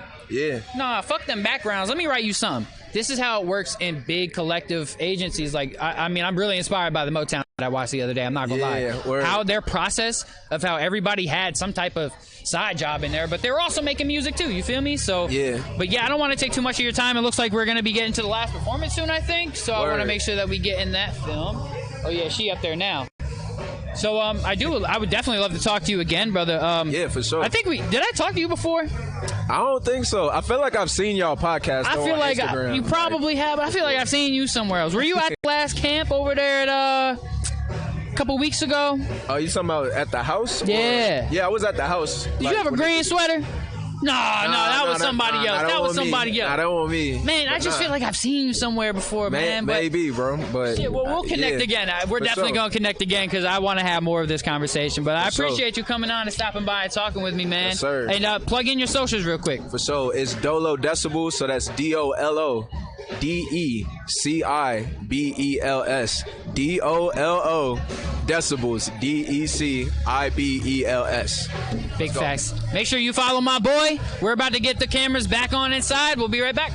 Nah, fuck them backgrounds. Let me write you something. This is how it works in big collective agencies. Like, I mean, I'm really inspired by the Motown that I watched the other day. I'm not gonna lie. How their process of how everybody had some type of side job in there, but they were also making music too. You feel me? So, but yeah, I don't want to take too much of your time. It looks like we're gonna be getting to the last performance soon, I think. So I want to make sure that we get in that film. Oh yeah, she up there now. So I would definitely love to talk to you again, brother. Yeah, for sure. I think did I talk to you before? I don't think so. I feel like I've seen y'all podcast. I feel like you probably have. But I feel like I've seen you somewhere else. Were you at the last camp over there at a couple weeks ago? Oh, you talking about at the house? Yeah. Yeah, I was at the house. Did you have a green sweater? that was somebody else. That was somebody else. Nah, that wasn't me. Man, I just feel like I've seen you somewhere before, man. Maybe, bro. But shit, well, we'll connect again. We're definitely gonna connect again because I want to have more of this conversation. But I appreciate you coming on and stopping by and talking with me, man. Yes, sir. And plug in your socials real quick. For sure, it's Dolo Decibels. So that's DOLODECIBELS. DOLO Decibels. DECIBELS. Big facts. Make sure you follow my boy. We're about to get the cameras back on inside. We'll be right back.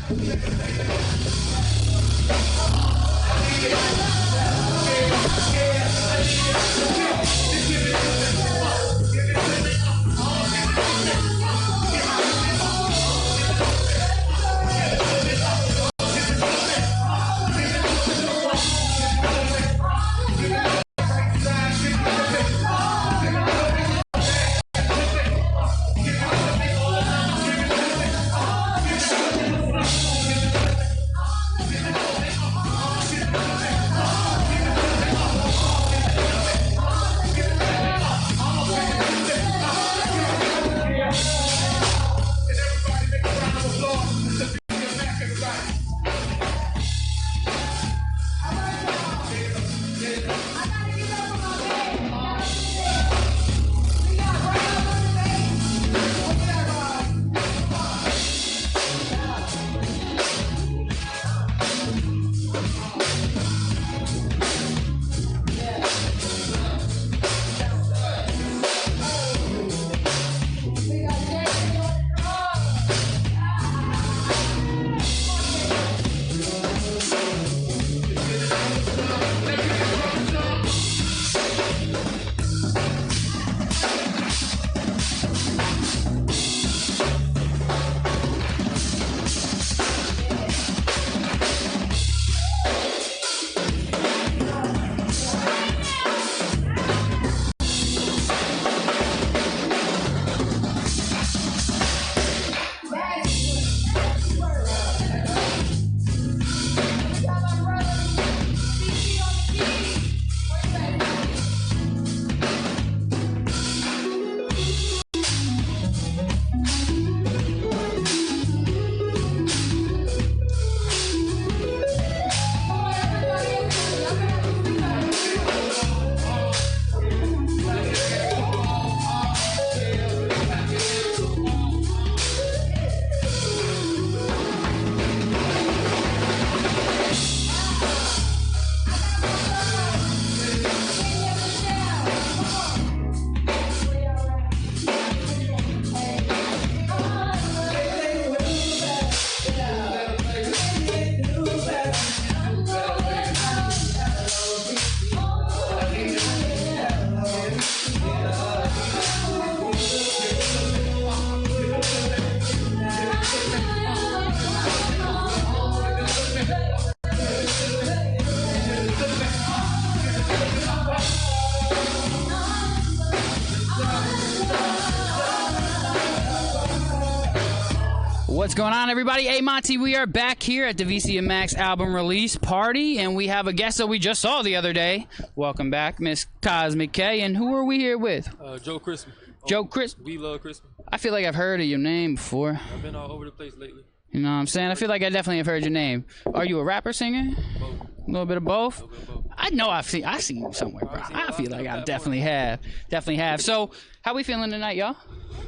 What's going on, everybody? AyeMontie, we are back here at Devecia Mack's album release party, and we have a guest that we just saw the other day. Welcome back, Miss Cosmic K. And who are we here with? Joe Crispin. Joe Crispin. We love Crispin. I feel like I've heard of your name before. I've been all over the place lately. You know what I'm saying? I feel like I definitely have heard your name. Are you a rapper, singer? Both. A little bit of both? A little bit of both. I know I've seen you somewhere, bro. I feel like I definitely have. So, how we feeling tonight, y'all?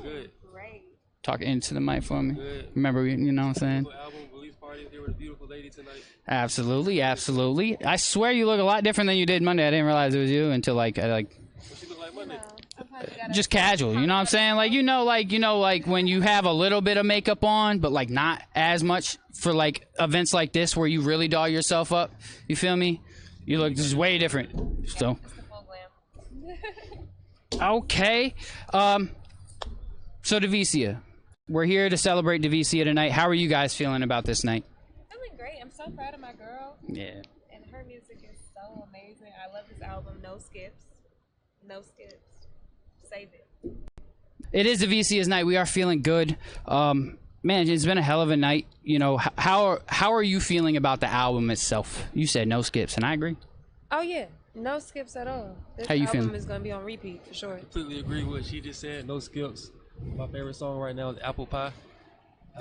Good. Talk into the mic for me. Good. Remember, you know what I'm saying? Album release party here with a beautiful lady tonight. Absolutely. I swear you look a lot different than you did Monday. I didn't realize it was you until What she look like Monday? just casual. You know what I'm saying? Like when you have a little bit of makeup on, but like not as much for like events like this where you really doll yourself up. You feel me? You look just way different. So. Okay. So Devecia. We're here to celebrate Devecia tonight. How are you guys feeling about this night? Feeling great. I'm so proud of my girl. Yeah. And her music is so amazing. I love this album. No skips. No skips. Save it. It is Devecia's night. We are feeling good. Man, it's been a hell of a night. You know, how are you feeling about the album itself? You said no skips, and I agree. Oh, yeah. No skips at all. This How you album feeling? is going to be on repeat for sure. Completely agree with what she just said. No skips. My favorite song right now is Apple Pie.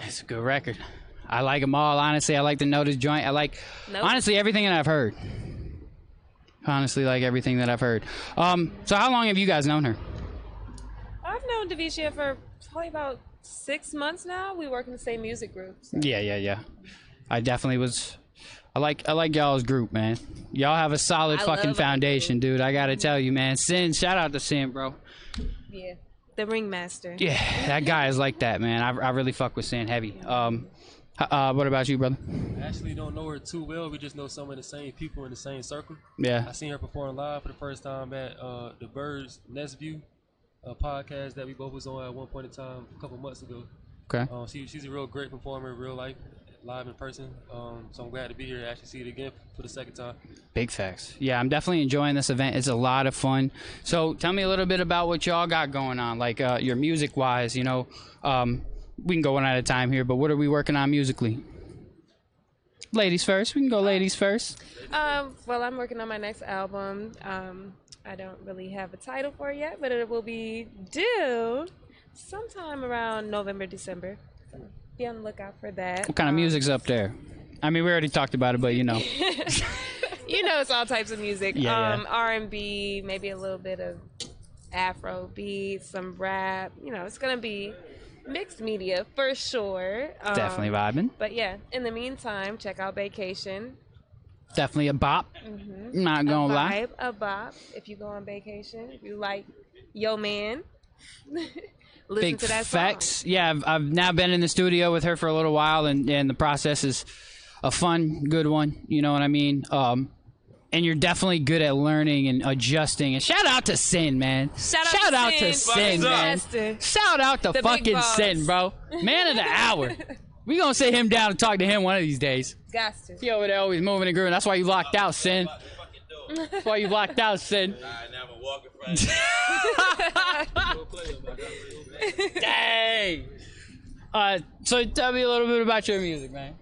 It's a good record. I like them all, honestly. I like the Notice joint. I like, honestly, everything that I've heard. Honestly, like everything that I've heard. So how long have you guys known her? I've known Devecia for probably about 6 months now. We work in the same music group. So. Yeah. I definitely was. I like y'all's group, man. Y'all have a solid fucking foundation, dude. I gotta tell you, man. Sin, shout out to Sin, bro. Yeah, the ringmaster. Yeah, that guy is like that, man. I really fuck with Sin heavy. What about you, brother? I actually don't know her too well. We just know some of the same people in the same circle. Yeah. I seen her perform live for the first time at the Birds Nest View podcast that we both was on at one point in time a couple months ago. Okay. She's a real great performer in real life, live in person. So I'm glad to be here to actually see it again for the second time. Big facts. Yeah, I'm definitely enjoying this event. It's a lot of fun. So tell me a little bit about what y'all got going on, like your music-wise, you know. We can go one at a time here, but what are we working on musically? Ladies first. We can go ladies first. Well, I'm working on my next album. I don't really have a title for it yet, but it will be due sometime around November, December. So be on the lookout for that. What kind of music's up there? I mean, we already talked about it, but you know. You know, it's all types of music. Yeah. R&B, maybe a little bit of Afro beat, some rap. You know, it's going to be mixed media for sure. Definitely vibing. But yeah, in the meantime, check out Vacation. Definitely a bop. Mm-hmm. Not gonna lie. A bop. If you go on vacation, if you like Yo Man, listen Big to that facts. song. Yeah, I've now been in the studio with her for a little while, and the process is a fun, good one. You know what I mean? And you're definitely good at learning and adjusting. And shout out to Sin, man. Shout out to Sin, man. Shout out to fucking Sin, bro. Man of the hour. We gonna sit him down and talk to him one of these days. Got to. He over there always moving and grooving. That's why you locked out, Sin. That's why you locked out, Sin. Dang. So tell me a little bit about your music, man.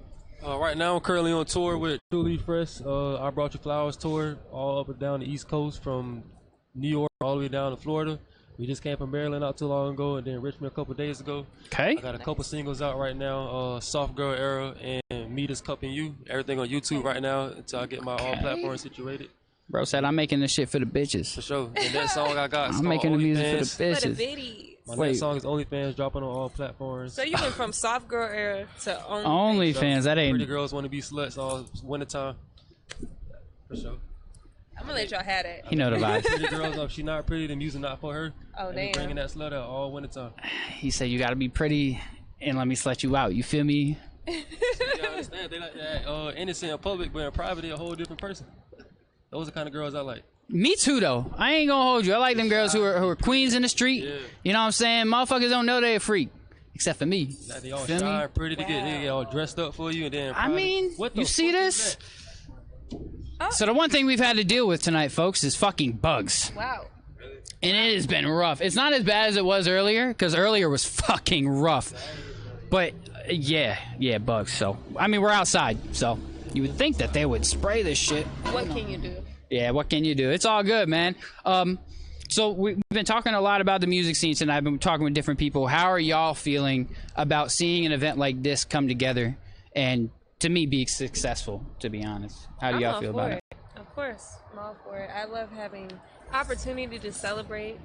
Right now, I'm currently on tour with Truly Fresh. I Brought You Flowers tour, all up and down the East Coast from New York all the way down to Florida. We just came from Maryland not too long ago, and then Richmond a couple days ago. Okay. I got a couple singles out right now, Soft Girl Era and Meet Us Cup and You. Everything on YouTube right now until I get my all platforms situated. Bro said I'm making this shit for the bitches. For sure. And that song I got, I'm making the music for the bitches. For the bitties. My next song is OnlyFans, dropping on all platforms. So you went from soft girl era to OnlyFans. That ain't. Pretty girls want to be sluts all wintertime. For sure. I'm gonna let y'all have that. You know the vibes. Pretty girls, if she not pretty, the music not for her. Oh damn. Bringing that slut out all wintertime. He said you gotta be pretty and let me slut you out. You feel me? You understand? They like that innocent in public, but in private they a whole different person. Those are the kind of girls I like. Me too, though. I ain't gonna hold you. I like them girls who are queens in the street. Yeah. You know what I'm saying? Motherfuckers don't know they a freak, except for me. Like they all Feel shy, me? pretty to they get all dressed up for you, and then I mean, what the you see fuck this? is So the one thing we've had to deal with tonight, folks, is fucking bugs. Wow. And it has been rough. It's not as bad as it was earlier, because earlier was fucking rough. But yeah, bugs. So I mean, we're outside, so you would think that they would spray this shit. What can you do? Yeah, what can you do? It's all good, man. So we've been talking a lot about the music scene tonight. I've been talking with different people. How are y'all feeling about seeing an event like this come together and, to me, be successful, to be honest? How do y'all feel about it? Of course, I'm all for it. I love having opportunity to celebrate,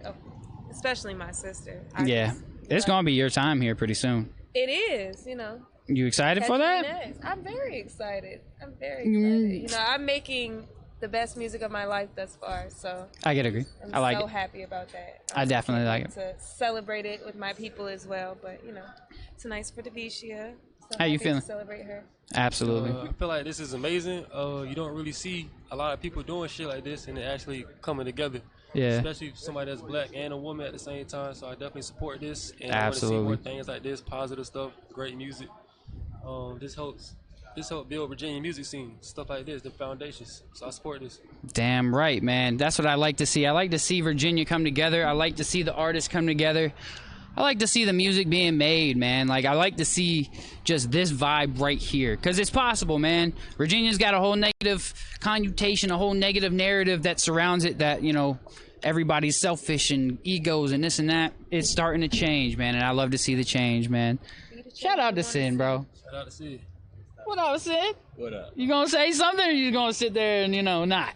especially my sister. Yeah, it's going to be your time here pretty soon. It is, you know. You excited for that? Next. I'm very excited. You know, I'm making the best music of my life thus far, so I can agree. I like so it. happy about that. I definitely like it. To celebrate it with my people as well, but you know, it's nice for Devecia. So How you feeling? to celebrate her. Absolutely. I feel like this is amazing. You don't really see a lot of people doing shit like this and it actually coming together. Yeah. Especially somebody that's black and a woman at the same time. So I definitely support this. And Absolutely. I want to see more things like this, positive stuff, great music. This helps build Virginia music scene, stuff like this, the foundations. So I support this. Damn right, man. That's what I like to see. I like to see Virginia come together. I like to see the artists come together. I like to see the music being made, man. Like, I like to see just this vibe right here. Because it's possible, man. Virginia's got a whole negative connotation, a whole negative narrative that surrounds it that, you know, everybody's selfish and egos and this and that. It's starting to change, man, and I love to see the change, man. Shout out to Sin, bro. Shout out to Sin. What up, Sin? What up? You gonna say something, or you gonna sit there and not?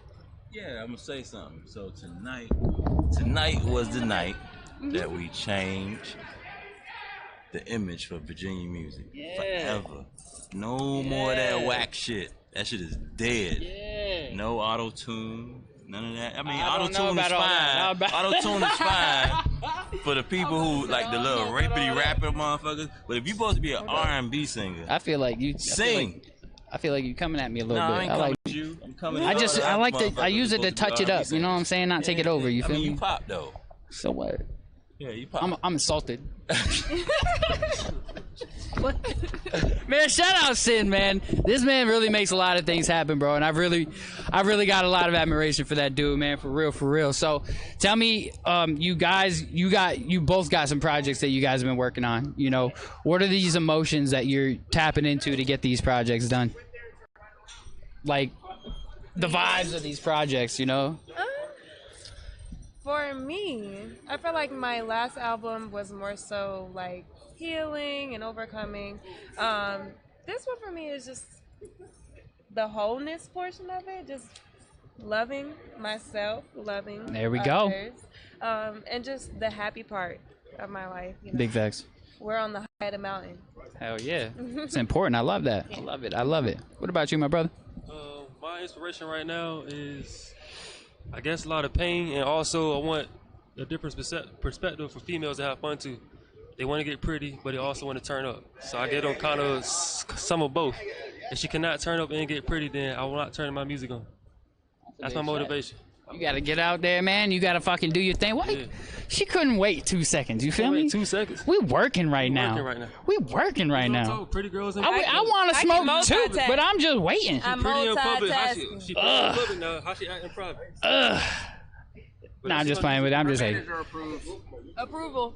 Yeah, I'm gonna say something. So tonight was the night that we changed the image for Virginia music forever. No more of that whack shit. That shit is dead. Yeah. No auto tune. None of that. I mean, I auto tune is fine. Auto tune is fine for the people who like the little rapity rapper motherfuckers. But if you supposed to be an R&B singer, I feel like you sing. I feel like you coming at me a little No, bit. I ain't coming at you. I'm coming at you. I like to. I use it to touch it up. You know what I'm saying? Not take it over. You feel me? You pop though. So what? Yeah, you pop. I'm insulted. Man, shout out Sin, man. This man really makes a lot of things happen, bro. And I really got a lot of admiration for that dude, man. For real. So tell me, you both got some projects that you guys have been working on. You know, what are these emotions that you're tapping into to get these projects done? Like the vibes of these projects, you know? For me, I feel like my last album was more so like healing and overcoming. This one for me is just the wholeness portion of it, just loving myself, loving there we others, and just the happy part of my life. You know? Big facts. We're on the high of the mountain. Hell yeah. It's important. I love that. I love it. What about you, my brother? My inspiration right now is, I guess, a lot of pain, and also I want a different perspective for females to have fun too. They want to get pretty, but they also want to turn up. So I get them kind of some of both. If she cannot turn up and get pretty, then I will not turn my music on. That's my motivation. You gotta get out there, man. You gotta fucking do your thing. What? Yeah. She couldn't wait 2 seconds. You feel me? 2 seconds. We working right now. We working right now. Pretty girls. I want to smoke too, but I'm just waiting. I'm pretty in public. She pretty in public now. How she act in private? Nah, I'm just playing with it. I'm just hating. Approval.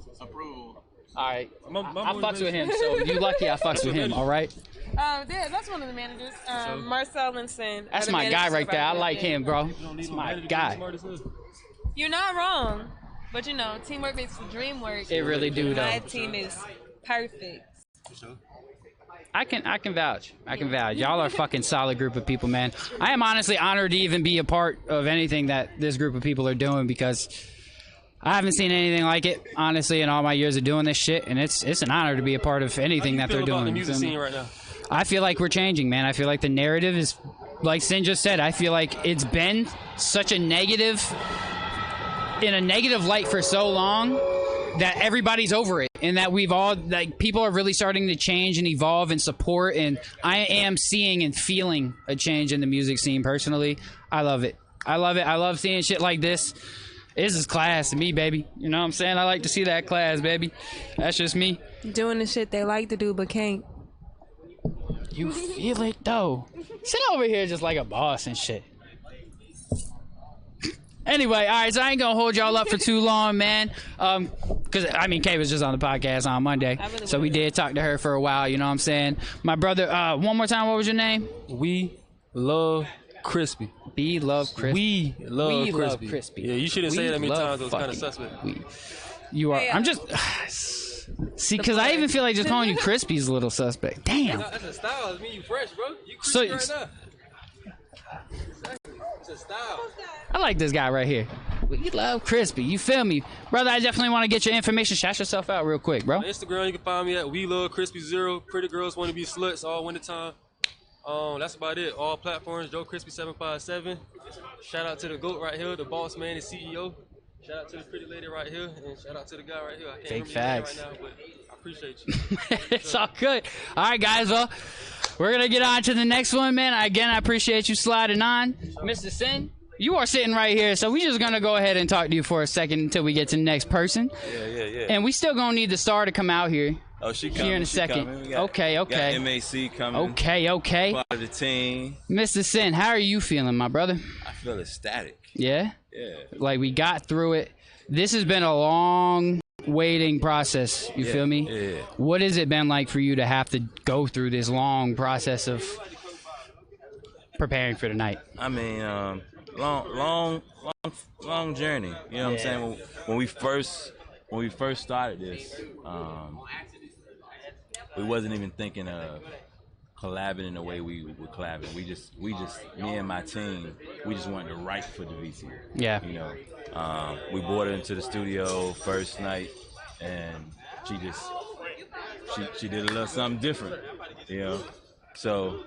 All right. I fucks with him, so you lucky I fucks with him. All right. Yeah, that's one of the managers. Marcel and Sin. That's my guy right there. I like him, bro. That's my guy. You're not wrong, but you know, teamwork makes the dream work. It really do, though. My team is perfect. I can vouch. Y'all are a fucking solid group of people, man. I am honestly honored to even be a part of anything that this group of people are doing, because I haven't seen anything like it, honestly, in all my years of doing this shit, and it's an honor to be a part of anything that they're doing. How do you feel about the music scene right now? I feel like we're changing, man. I feel like the narrative is, like Sin just said, I feel like it's been such a negative, in a negative light for so long, that everybody's over it, and that we've all, like, people are really starting to change and evolve and support, and I am seeing and feeling a change in the music scene personally. I love it. I love seeing shit like this. This is class to me, baby. You know what I'm saying? I like to see that class, baby. That's just me. Doing the shit they like to do but can't. You feel it, though. Sit over here just like a boss and shit. Anyway, all right, so I ain't gonna hold y'all up for too long, man. Because, I mean, Kay was just on the podcast on Monday, so we did talk to her for a while, you know what I'm saying? My brother, one more time, what was your name? We love Crispy. We love Crispy. We love Crispy. Yeah, you shouldn't say it that many times. It was kind of suspect. You are. I'm just. See, because I even feel like just calling you Crispy is a little suspect. Damn. That's a style. It mean you fresh, bro. You crispy right now. It's a style. I like this guy right here. We love Crispy. You feel me? Brother, I definitely want to get your information. Shout yourself out real quick, bro. On Instagram, you can find me at We Love Crispy 0. Pretty girls want to be sluts all winter time. That's about it. All platforms, Joe Crispy 757. Shout out to the GOAT right here, the boss man, the CEO. Shout out to the pretty lady right here, and shout out to the guy right here. I can't remember your name right now, but I appreciate you. It's all good. All right, guys. Well, we're going to get on to the next one, man. Again, I appreciate you sliding on. Mr. Sin, you are sitting right here, so we're just going to go ahead and talk to you for a second until we get to the next person. Yeah. And we still going to need the star to come out here. Oh, she coming. Here in a second. Okay. Got MAC coming. Okay. Part of the team. Mr. Sin, how are you feeling, my brother? I feel ecstatic. Yeah? Yeah. Like, we got through it. This has been a long waiting process. You feel me? Yeah. What has it been like for you to have to go through this long process of preparing for the night? I mean, long journey. You know what I'm saying? When we first started this, we wasn't even thinking of collabing in the way we were collabing. We just me and my team, we just wanted to write for Devecia. Yeah. You know, we brought her into the studio first night, and she did a little something different. You know, so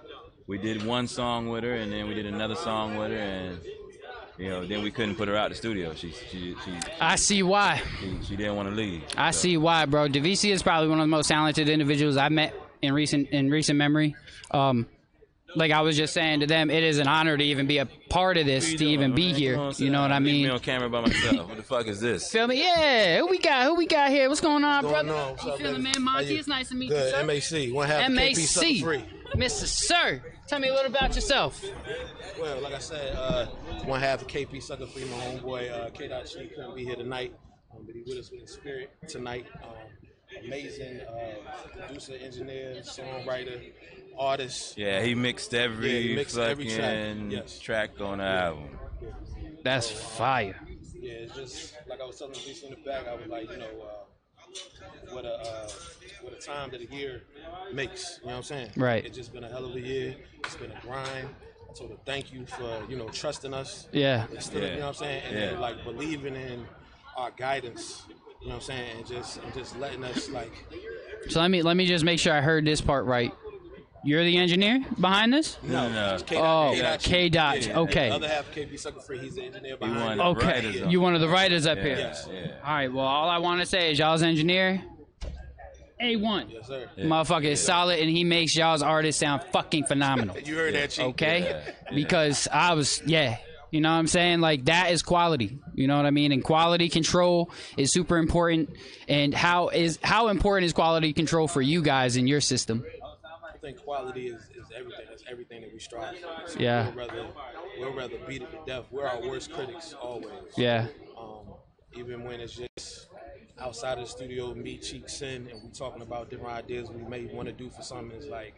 we did one song with her, and then we did another song with her, and you know, then we couldn't put her out the studio. I see why. She didn't want to leave. I see why, bro. Devecia is probably one of the most talented individuals I've met in recent memory. Like I was just saying to them, it is an honor to even be a part of this, to even be here. You know what I mean? Me on camera by myself. What the fuck is this? Feel me? Yeah. Who we got here? What's going on, brother? What's You up, feeling, baby? man? Montie, it's nice to meet you, Good. sir. MAC. One half KP sucker free. Mr. Sir, tell me a little about yourself. Well, like I said, one half of KP sucker free. My homeboy K.G couldn't be here tonight, but he with us in spirit tonight. Amazing producer, engineer, songwriter, artist. Yeah, he mixed every every track on the album. That's fire. Yeah, it's just like I was telling DC in the back. I was like, you know, what a time that a year makes. You know what I'm saying? Right. It's just been a hell of a year. It's been a grind. I told her thank you for trusting us. Yeah. Instead of, you know what I'm saying, and then like believing in our guidance. You know what I'm saying? And just letting us like. So let me just make sure I heard this part right. You're the engineer behind this? No. K. Dot. Okay. The other half, KP Sucker Free, he's the engineer behind it. Okay. You one of the writers up here. Yes. Yeah. All right. Well, all I want to say is y'all's engineer, A1. Yes, sir. Motherfucker is solid, and he makes y'all's artists sound fucking phenomenal. You heard that, Chief. Okay? Because I was, you know what I'm saying? Like, that is quality. You know what I mean? And quality control is super important. And how important is quality control for you guys in your system? I think quality is everything. That's everything that we strive for. So Yeah. We'll rather beat it to death. We're our worst critics always. Yeah. Even when it's just outside of the studio, me, Cheek, Sin, and we talking about different ideas we may want to do for something, it's like,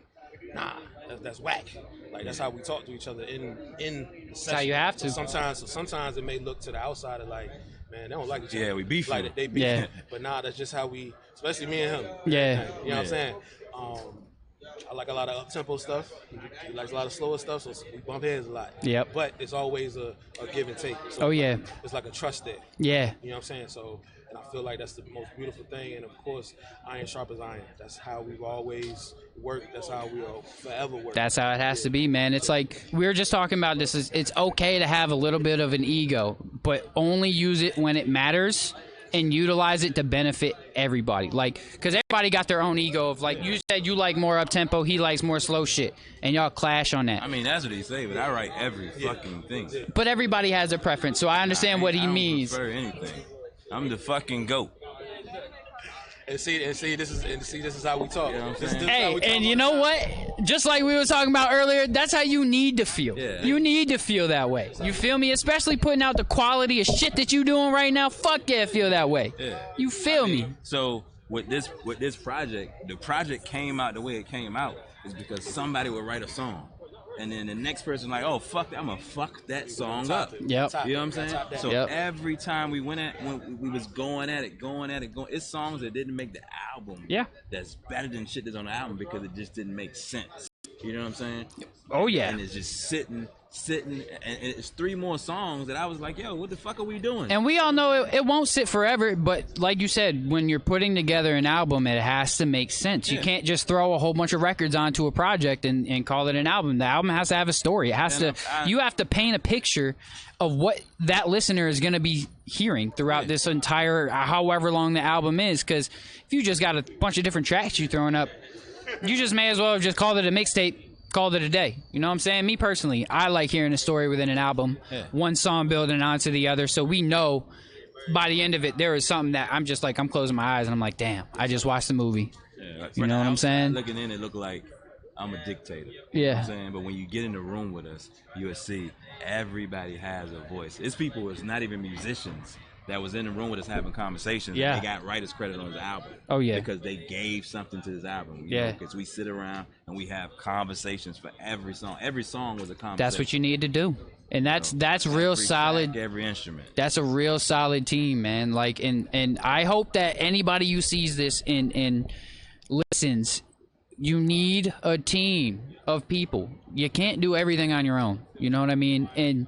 nah, that's whack. Like that's how we talk to each other in the session. That's how you have to. Sometimes it may look to the outsider like, man, they don't like each other. Yeah, we beef like with it. they beef. Yeah. But nah, that's just how we, especially me and him. Yeah. You know what I'm saying? I like a lot of up-tempo stuff. He likes a lot of slower stuff, so we bump heads a lot. Yep. But it's always a give and take. So it's like a trust there. Yeah. You know what I'm saying? So, and I feel like that's the most beautiful thing. And of course, iron sharp as iron. That's how we've always worked. That's how we'll forever work. That's how it has to be, man. It's like we were just talking about this. It's okay to have a little bit of an ego, but only use it when it matters and utilize it to benefit everybody. Like, because everybody got their own ego of, like, you said you like more up-tempo, he likes more slow shit, and y'all clash on that. I mean, that's what he say, but I write every fucking thing. But everybody has a preference, so I understand what he means. I don't prefer anything. I'm the fucking GOAT. And see, this is how we talk. You know what I'm saying? Hey, and you know what? Just like we were talking about earlier, that's how you need to feel. Yeah. You need to feel that way. You feel me? Especially putting out the quality of shit that you doing right now. Fuck yeah, feel that way. Yeah. You feel me? So with this project, the project came out the way it came out is because somebody would write a song. And then the next person like, oh fuck that, I'm gonna fuck that song up. Yep. You know what I'm saying? So Yep. every time when we was going at it, it's songs that didn't make the album. Yeah. That's better than shit that's on the album because it just didn't make sense. You know what I'm saying? Oh yeah. And it's just sitting, and it's 3 more songs that I was like, yo, what the fuck are we doing? And we all know it won't sit forever, but like you said, when you're putting together an album, it has to make sense. You can't just throw a whole bunch of records onto a project and call it an album. The album has to have a story. It has to. You have to paint a picture of what that listener is going to be hearing throughout this entire, however long the album is. Because if you just got a bunch of different tracks you throwing up, you just may as well have just called it a mixtape. Called it a day. You know what I'm saying? Me personally, I like hearing a story within an album, one song building onto the other, so we know by the end of it there is something that I'm just like, I'm closing my eyes and I'm like, damn, I just watched the movie. Yeah, like, you know what I'm saying? Looking in, it looked like I'm a dictator. Yeah. You know what I'm saying? But when you get in the room with us, you'll see everybody has a voice. It's people that's not even musicians that was in the room with us having conversations. Yeah. And they got writer's credit on his album. Oh, yeah. Because they gave something to this album. Yeah. Because we sit around and we have conversations for every song. Every song was a conversation. That's what you need to do. And that's real solid. Every instrument. That's a real solid team, man. Like, and I hope that anybody who sees this and listens, you need a team of people. You can't do everything on your own. You know what I mean? And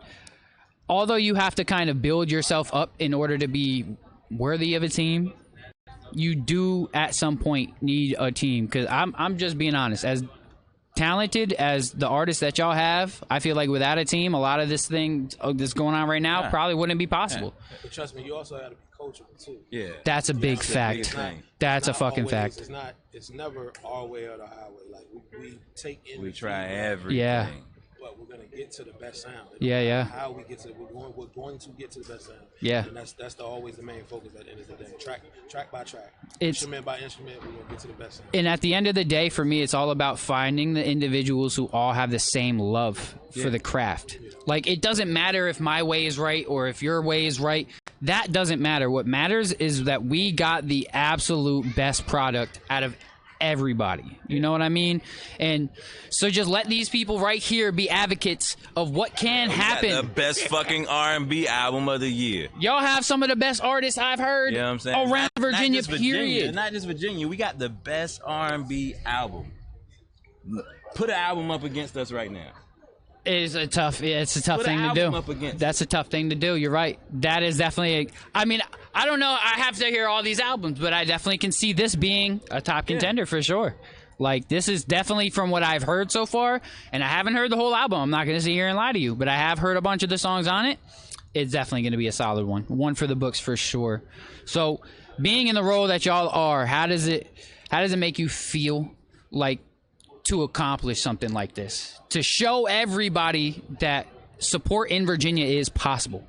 although you have to kind of build yourself up in order to be worthy of a team, you do at some point need a team. Because I'm just being honest. As talented as the artists that y'all have, I feel like without a team, a lot of this thing that's going on right now probably wouldn't be possible. But trust me, you also got to be coachable too. Yeah, that's a big fact. That's a fucking fact. It's never our way or the highway. Like we take in. We try everything. Yeah. But we're gonna get to the best sound. Yeah. How we get to we're going to get to the best sound. Yeah. And that's always the main focus at the end of the day. Track by track. It's instrument by instrument. We're gonna get to the best sound. And at the end of the day, for me, it's all about finding the individuals who all have the same love for the craft. Like, it doesn't matter if my way is right or if your way is right. That doesn't matter. What matters is that we got the absolute best product out of everybody. You know what I mean? And so just let these people right here be advocates of what can happen. The best fucking R&B album of the year. Y'all have some of the best artists I've heard around Virginia, period. Not just Virginia. We got the best R&B album. Put an album up against us right now. It's a tough thing to do. That's a tough thing to do. You're right. That is definitely I mean, I don't know. I have to hear all these albums, but I definitely can see this being a top contender for sure. Like, this is definitely from what I've heard so far, and I haven't heard the whole album. I'm not going to sit here and lie to you, but I have heard a bunch of the songs on it. It's definitely going to be a solid one. One for the books for sure. So, being in the role that y'all are, how does it make you feel like to accomplish something like this, to show everybody that support in Virginia is possible?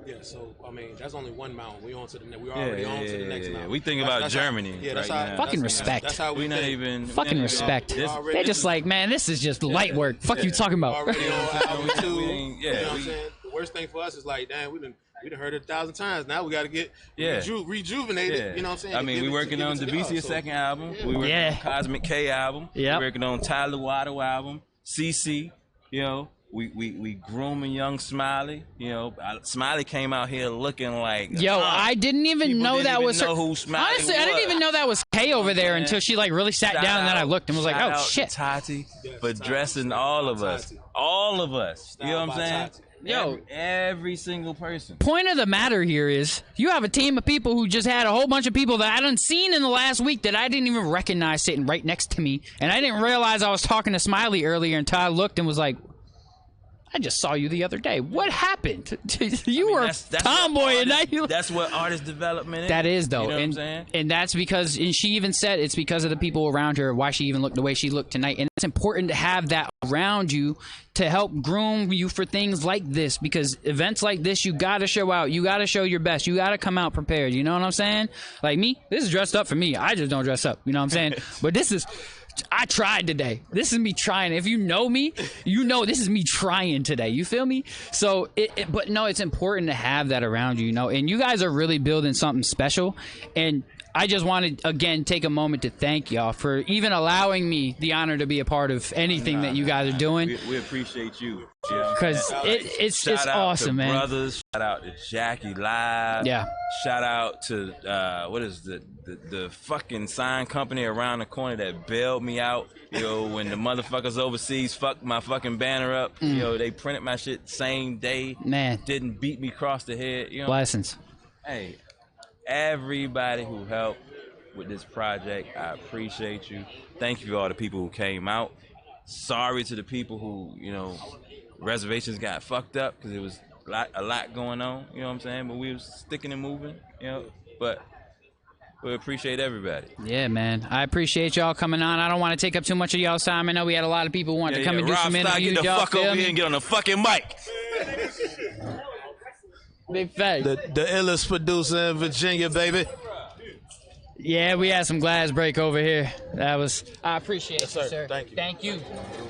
Yeah, so I mean, that's only one mountain. We already on to the next mountain. We think about Germany. That's right how. Fucking respect. That's how we not even fucking respect. They're just like, man, this is just light work. Fuck you talking about? Already on album 2. You know what I'm saying? The worst thing for us is like, damn, we done heard it 1,000 times. Now we got to get rejuvenated. You know what I'm saying? I mean, we working on Devecia's second album. We working on Cosmic K album. We working on Tyler Waddle album. CC. You know, we grooming young Smiley. You know, Smiley came out here looking like. Yo, I didn't even know that was her. Who Smiley Honestly, was. I didn't even know that was K over there until she like really sat down, and then I looked and was like, oh shit. Tati for dressing all of us. All of us. You know what I'm saying? Yo, every single person. Point of the matter here is you have a team of people who just had a whole bunch of people that I done seen in the last week that I didn't even recognize sitting right next to me, and I didn't realize I was talking to Smiley earlier until I looked and was like, I just saw you the other day. What happened? You were tomboy, and now you. That's what artist development is. That is, though. You know what I'm saying? And that's because, and she even said it's because of the people around her, why she even looked the way she looked tonight. And it's important to have that around you to help groom you for things like this, because events like this, you got to show out. You got to show your best. You got to come out prepared. You know what I'm saying? Like me, this is dressed up for me. I just don't dress up. You know what I'm saying? But this is. I tried today. This is me trying. If you know me, you know this is me trying today. You feel me? So, but no, it's important to have that around you, you know. And you guys are really building something special. And I just want to, again, take a moment to thank y'all for even allowing me the honor to be a part of anything that you guys are doing. We appreciate you. Because it's awesome, man. Brothers, shout out to Jackie Live. Yeah. Shout out to, what is the fucking sign company around the corner that bailed me out. You know, when the motherfuckers overseas fucked my fucking banner up. You know, they printed my shit same day. Man. Didn't beat me across the head. You know? Blessings. Hey. Everybody who helped with this project, I appreciate you. Thank you for all the people who came out. Sorry to the people who, you know, reservations got fucked up because it was a lot going on, you know what I'm saying? But we was sticking and moving, you know, but we appreciate everybody. Yeah, man. I appreciate y'all coming on. I don't want to take up too much of y'all's time. I know we had a lot of people who wanted to come and do some interviews. Get the fuck over here and get on the fucking mic. Big fact. The illest producer in Virginia, baby. Yeah, we had some glass break over here. I appreciate it, sir. Thank you. Thank you.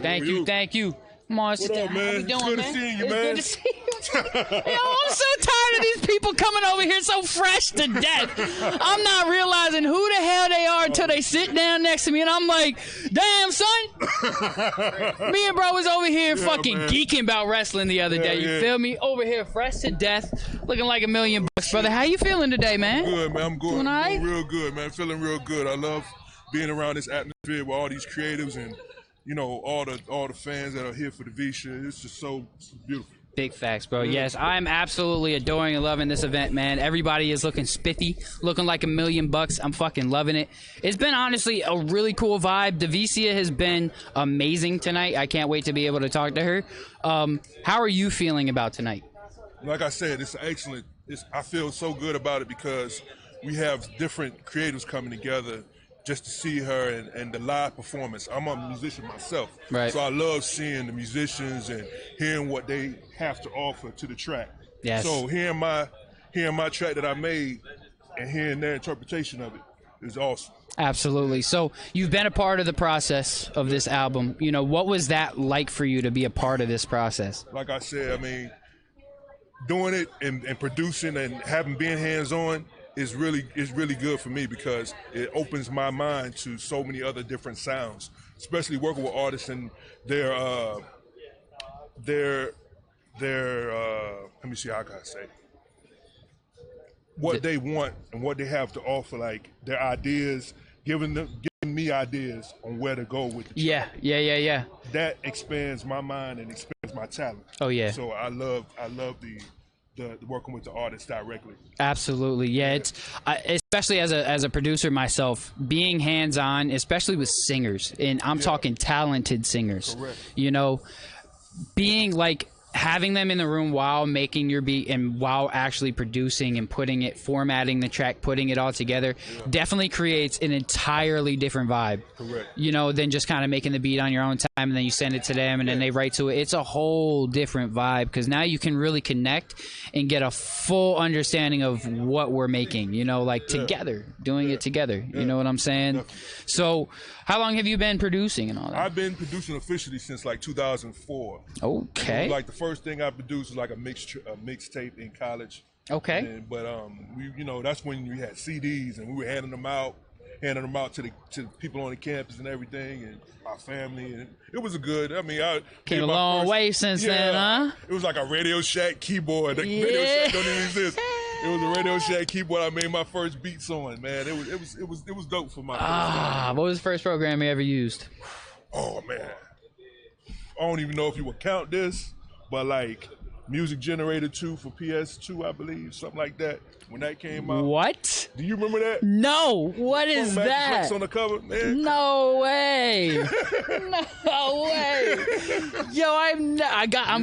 Thank you. Thank you. Montie, what up, man? how you doing, It's good to see you, It's man. good to see you. Yo, I'm so tired of these people coming over here so fresh to death. I'm not realizing who the hell they are until they sit down next to me, and I'm like, damn, son. Me and bro was over here fucking geeking about wrestling the other day. You feel me? Over here fresh to death, looking like $1 million bucks, brother. How you feeling today, man? Good, man. I'm good. Doing all right? I'm real good, man. Feeling real good. I love being around this atmosphere with all these creatives and, you know, all the fans that are here for Devecia. It's just so beautiful. Big facts, bro. Yes, I'm absolutely adoring and loving this event, man. Everybody is looking spiffy, looking like $1 million bucks. I'm fucking loving it. It's been honestly a really cool vibe. Devecia has been amazing tonight. I can't wait to be able to talk to her. How are you feeling about tonight? Like I said, it's excellent. I feel so good about it because we have different creatives coming together just to see her and the live performance. I'm a musician myself, right? So I love seeing the musicians and hearing what they have to offer to the track. Yes. So hearing my track that I made and hearing their interpretation of it is awesome. Absolutely. So you've been a part of the process of this album. You know, what was that like for you to be a part of this process? Like I said, I mean, doing it and producing and having been hands-on is really good for me because it opens my mind to so many other different sounds, especially working with artists and their let me see, how can I say, what they want and what they have to offer, like their ideas, giving me ideas on where to go with it. Yeah. That expands my mind and expands my talent. Oh yeah. So I love the working with the artists directly. Absolutely, yeah. It's especially as a producer myself, being hands-on, especially with singers, and I'm talking talented singers. Correct. You know, being like having them in the room while making your beat and while actually producing and formatting the track, putting it all together, definitely creates an entirely different vibe. Correct. You know, than just kind of making the beat on your own time and then you send it to them and then they write to it. It's a whole different vibe because now you can really connect and get a full understanding of what we're making, you know, like together, doing it together. You know what I'm saying? Definitely. So how long have you been producing and all that? I've been producing officially since like 2004. Okay. Like the first thing I produced was like a mixtape in college. Okay. But we, you know, that's when we had CDs and we were handing them out to the people on the campus and everything, and our family, and it was a good. I mean, I came a long way since then, huh? It was like a Radio Shack keyboard. The Radio Shack don't even exist. It was a Radio Shack keyboard. I made my first beats on, man. It was dope for my. What was the first program you ever used? Oh man, I don't even know if you would count this, but like Music Generator 2 for PS2, I believe, something like that. When that came out. What? Do you remember that? No. What is that? Flex on the cover, man. No way. No way. Yo, I'm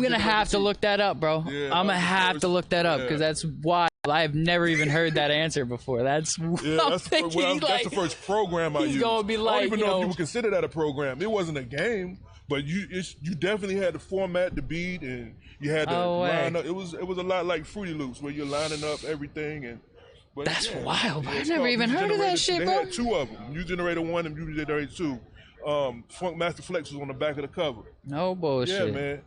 gonna have to look that up, bro. Yeah, I'm gonna have to look that up because that's wild. I've never even heard that answer before. That's that's the first program I used. He's gonna be like, I don't even know if you would consider that a program. It wasn't a game, but you definitely had to format the beat and you had to line up. It was a lot like Fruity Loops where you're lining up everything and. But that's wild. I've never even heard of that shit, bro. They had two of them: Music Generator 1 and Music Generator 2. Funk Master Flex was on the back of the cover. No bullshit. Yeah, man.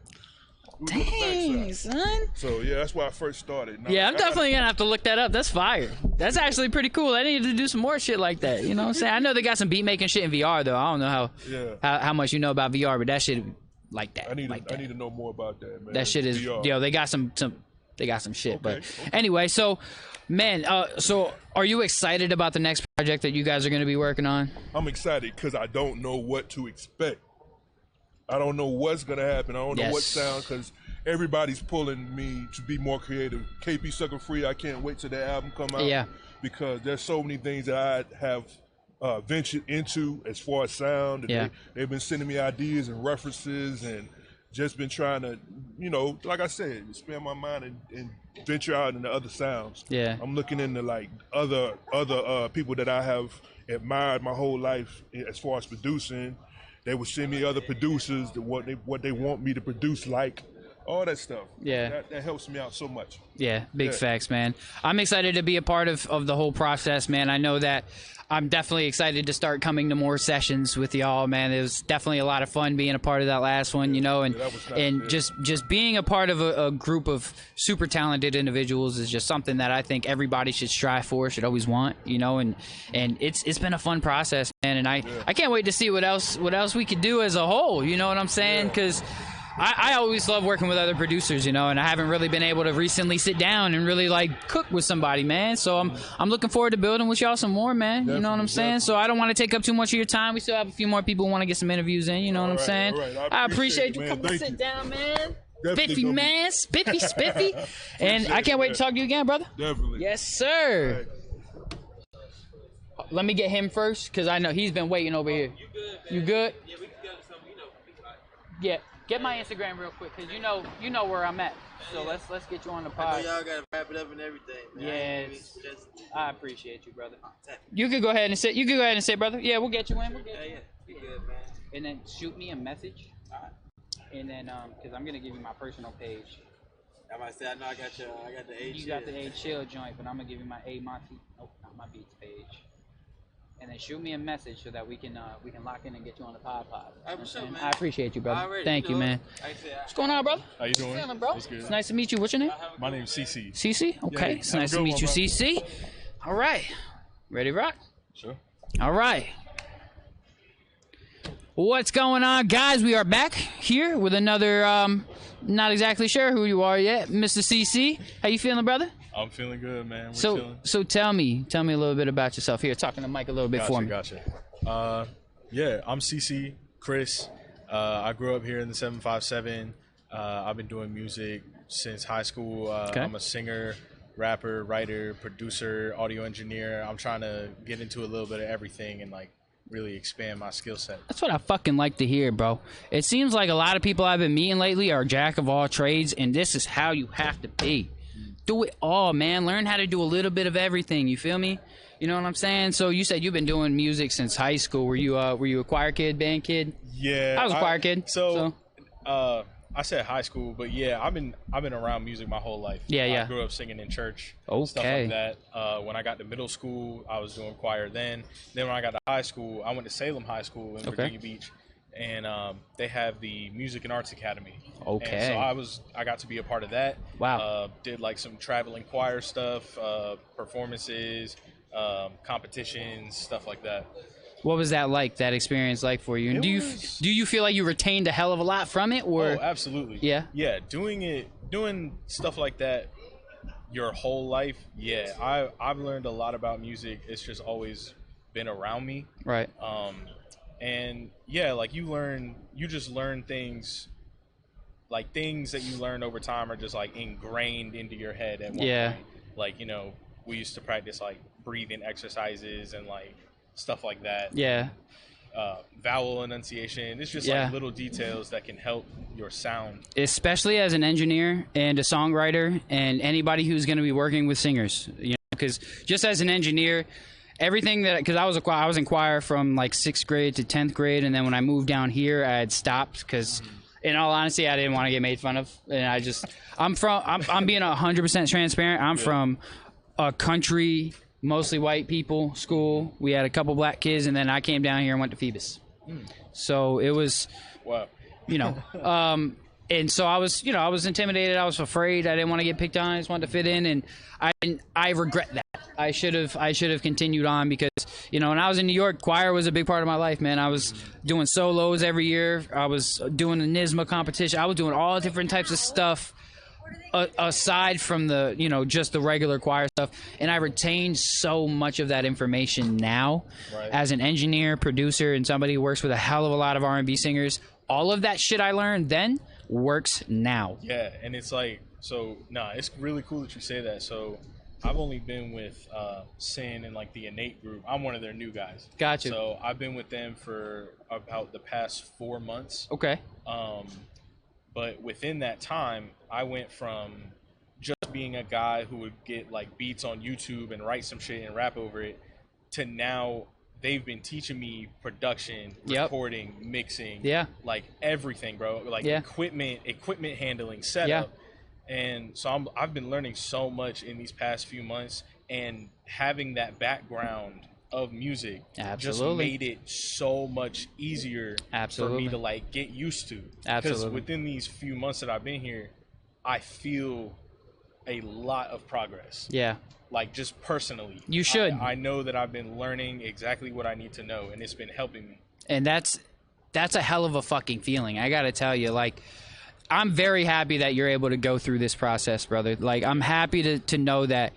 Dang, son. So yeah, that's where I first started. Now, I'm definitely gonna have to look that up. That's fire. That's actually pretty cool. I need to do some more shit like that. You know what I'm saying? I know they got some beat making shit in VR though. I don't know how much you know about VR, but that shit like that. I need to know more about that, man. That shit is VR. They got some shit. Okay. But anyway, so man, so are you excited about the next project that you guys are gonna be working on? I'm excited because I don't know what to expect. I don't know what's gonna happen. I don't know what sound because everybody's pulling me to be more creative. KP Sucker Free, I can't wait till that album come out. Yeah. Because there's so many things that I have ventured into as far as sound. And they've been sending me ideas and references and just been trying to, you know, like I said, expand my mind and venture out into other sounds. Yeah. I'm looking into like other people that I have admired my whole life as far as producing. They would send me other producers what they want me to produce like. all that stuff. Yeah. That helps me out so much. Yeah, big facts, man. I'm excited to be a part of the whole process, man. I know that I'm definitely excited to start coming to more sessions with y'all, man. It was definitely a lot of fun being a part of that last one, you know, and just being a part of a group of super talented individuals is just something that I think everybody should strive for, should always want, you know, and it's been a fun process, man, and I can't wait to see what else we could do as a whole, you know what I'm saying? Because I always love working with other producers, you know, and I haven't really been able to recently sit down and really like cook with somebody, man. So I'm looking forward to building with y'all some more, man. You know what I'm saying? So I don't want to take up too much of your time. We still have a few more people who want to get some interviews in. You know what I'm saying? I appreciate you coming to sit down, man. Spiffy, man. Spiffy. And I can't wait to talk to you again, brother. Definitely. Yes, sir. Let me get him first, because I know he's been waiting over here. You good? Yeah, we can get something, you know. Yeah. Get my Instagram real quick, cause you know where I'm at. So let's get you on the pod. I know y'all gotta wrap it up and everything, man. Yes, I appreciate you, brother. You could go ahead and sit. You could go ahead and sit, brother. Yeah, we'll get you in. Yeah, you good, man. And then shoot me a message. And then cause I'm gonna give you my personal page. I might say I know I got the A. You got the A chill joint, but I'm gonna give you my AyeMontie. Nope, not my beats page. And then shoot me a message so that we can lock in and get you on the pod. I appreciate you, brother. Thank you, man. What's going on, brother? How you doing? Feeling, bro? It's good. It's nice to meet you. What's your name? My name's CC. CC? Okay. Yeah, It's nice to meet you, CC. All right. Ready to rock? Sure. All right. What's going on, guys? We are back here with another, not exactly sure who you are yet, Mr. CC. How you feeling, brother? I'm feeling good, man. We're chilling. So tell me a little bit about yourself. Here, talking to Mike a little bit for me. Gotcha. Yeah, I'm CC, Chris. I grew up here in the 757. I've been doing music since high school. Okay. I'm a singer, rapper, writer, producer, audio engineer. I'm trying to get into a little bit of everything and like really expand my skill set. That's what I fucking like to hear, bro. It seems like a lot of people I've been meeting lately are jack of all trades, and this is how you have to be. Do it all, man. Learn how to do a little bit of everything. You feel me? You know what I'm saying? So you said you've been doing music since high school. Were you a choir kid, band kid? Yeah, I was a choir kid. So I said high school, but yeah, I've been around music my whole life. Yeah. I grew up singing in church, stuff Okay. like that. When I got to middle school, I was doing choir then. Then when I got to high school, I went to Salem High School in Virginia Beach, and they have the Music and Arts Academy. Okay. And so I got to be a part of that. Wow. Did like some traveling choir stuff, performances, competitions, stuff like that. What was that like? That experience like for you? And do you feel like you retained a hell of a lot from it? Or Oh, absolutely. Yeah. Yeah, doing stuff like that your whole life. Yeah, I've learned a lot about music. It's just always been around me. Right. And yeah, like you just learn things. Like things that you learn over time are just like ingrained into your head at one point. Like, you know, we used to practice like breathing exercises and like stuff like that. Yeah. Vowel enunciation. It's just like little details that can help your sound. Especially as an engineer and a songwriter and anybody who's going to be working with singers, you know, because just as an engineer, everything that, because I was in choir from like 6th grade to 10th grade, and then when I moved down here, I had stopped because, in all honesty, I didn't want to get made fun of, and I'm being 100% transparent. I'm from a country, mostly white people school. We had a couple black kids, and then I came down here and went to Phoebus. So it was, you know, and so I was intimidated. I was afraid. I didn't want to get picked on. I just wanted to fit in, and I regret that. I should have continued on because, you know, when I was in New York, choir was a big part of my life, man. I was doing solos every year. I was doing the NYSMA competition. I was doing all different types of stuff aside from the, you know, just the regular choir stuff. And I retained so much of that information now as an engineer, producer, and somebody who works with a hell of a lot of R&B singers. All of that shit I learned then works now. Yeah, and it's like, it's really cool that you say that. So I've only been with Sin and like the Innate group. I'm one of their new guys. Gotcha. So I've been with them for about the past 4 months. Okay. But within that time, I went from just being a guy who would get like beats on YouTube and write some shit and rap over it to now they've been teaching me production, Yep. recording, mixing, Yeah. like everything, bro. Like Yeah. equipment handling, setup. And so I've been learning so much in these past few months, and having that background of music just made it so much easier for me to like get used to. Because within these few months that I've been here, I feel a lot of progress. Yeah. Like just personally. You should. I know that I've been learning exactly what I need to know, and it's been helping me. And that's a hell of a fucking feeling. I gotta tell you, like, I'm very happy that you're able to go through this process, brother. Like, I'm happy to know that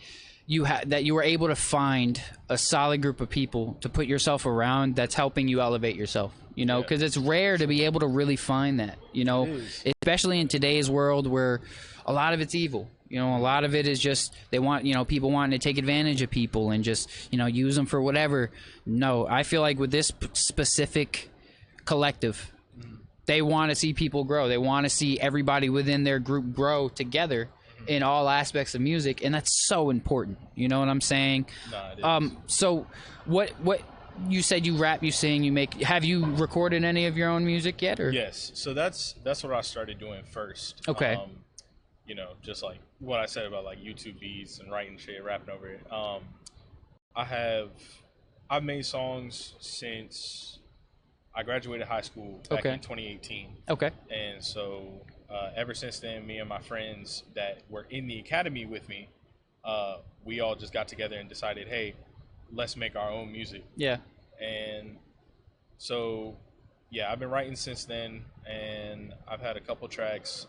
that you were able to find a solid group of people to put yourself around that's helping you elevate yourself. You know, because it's rare to be able to really find that. You know, especially in today's world where a lot of it's evil. You know, a lot of it is just they want, people wanting to take advantage of people and just, use them for whatever. No, I feel like with this specific collective, they want to see people grow. They want to see everybody within their group grow together in all aspects of music, and that's so important. You know what I'm saying? No, it is. So what you said, you rap, you sing, you make. Have you recorded any of your own music yet? Or? Yes. So that's what I started doing first. Okay. Just like what I said about like YouTube beats and writing shit, rapping over it. I've made songs since I graduated high school back in 2018. Okay. And so ever since then, me and my friends that were in the academy with me, we all just got together and decided, hey, let's make our own music. Yeah. And so, yeah, I've been writing since then, and I've had a couple tracks.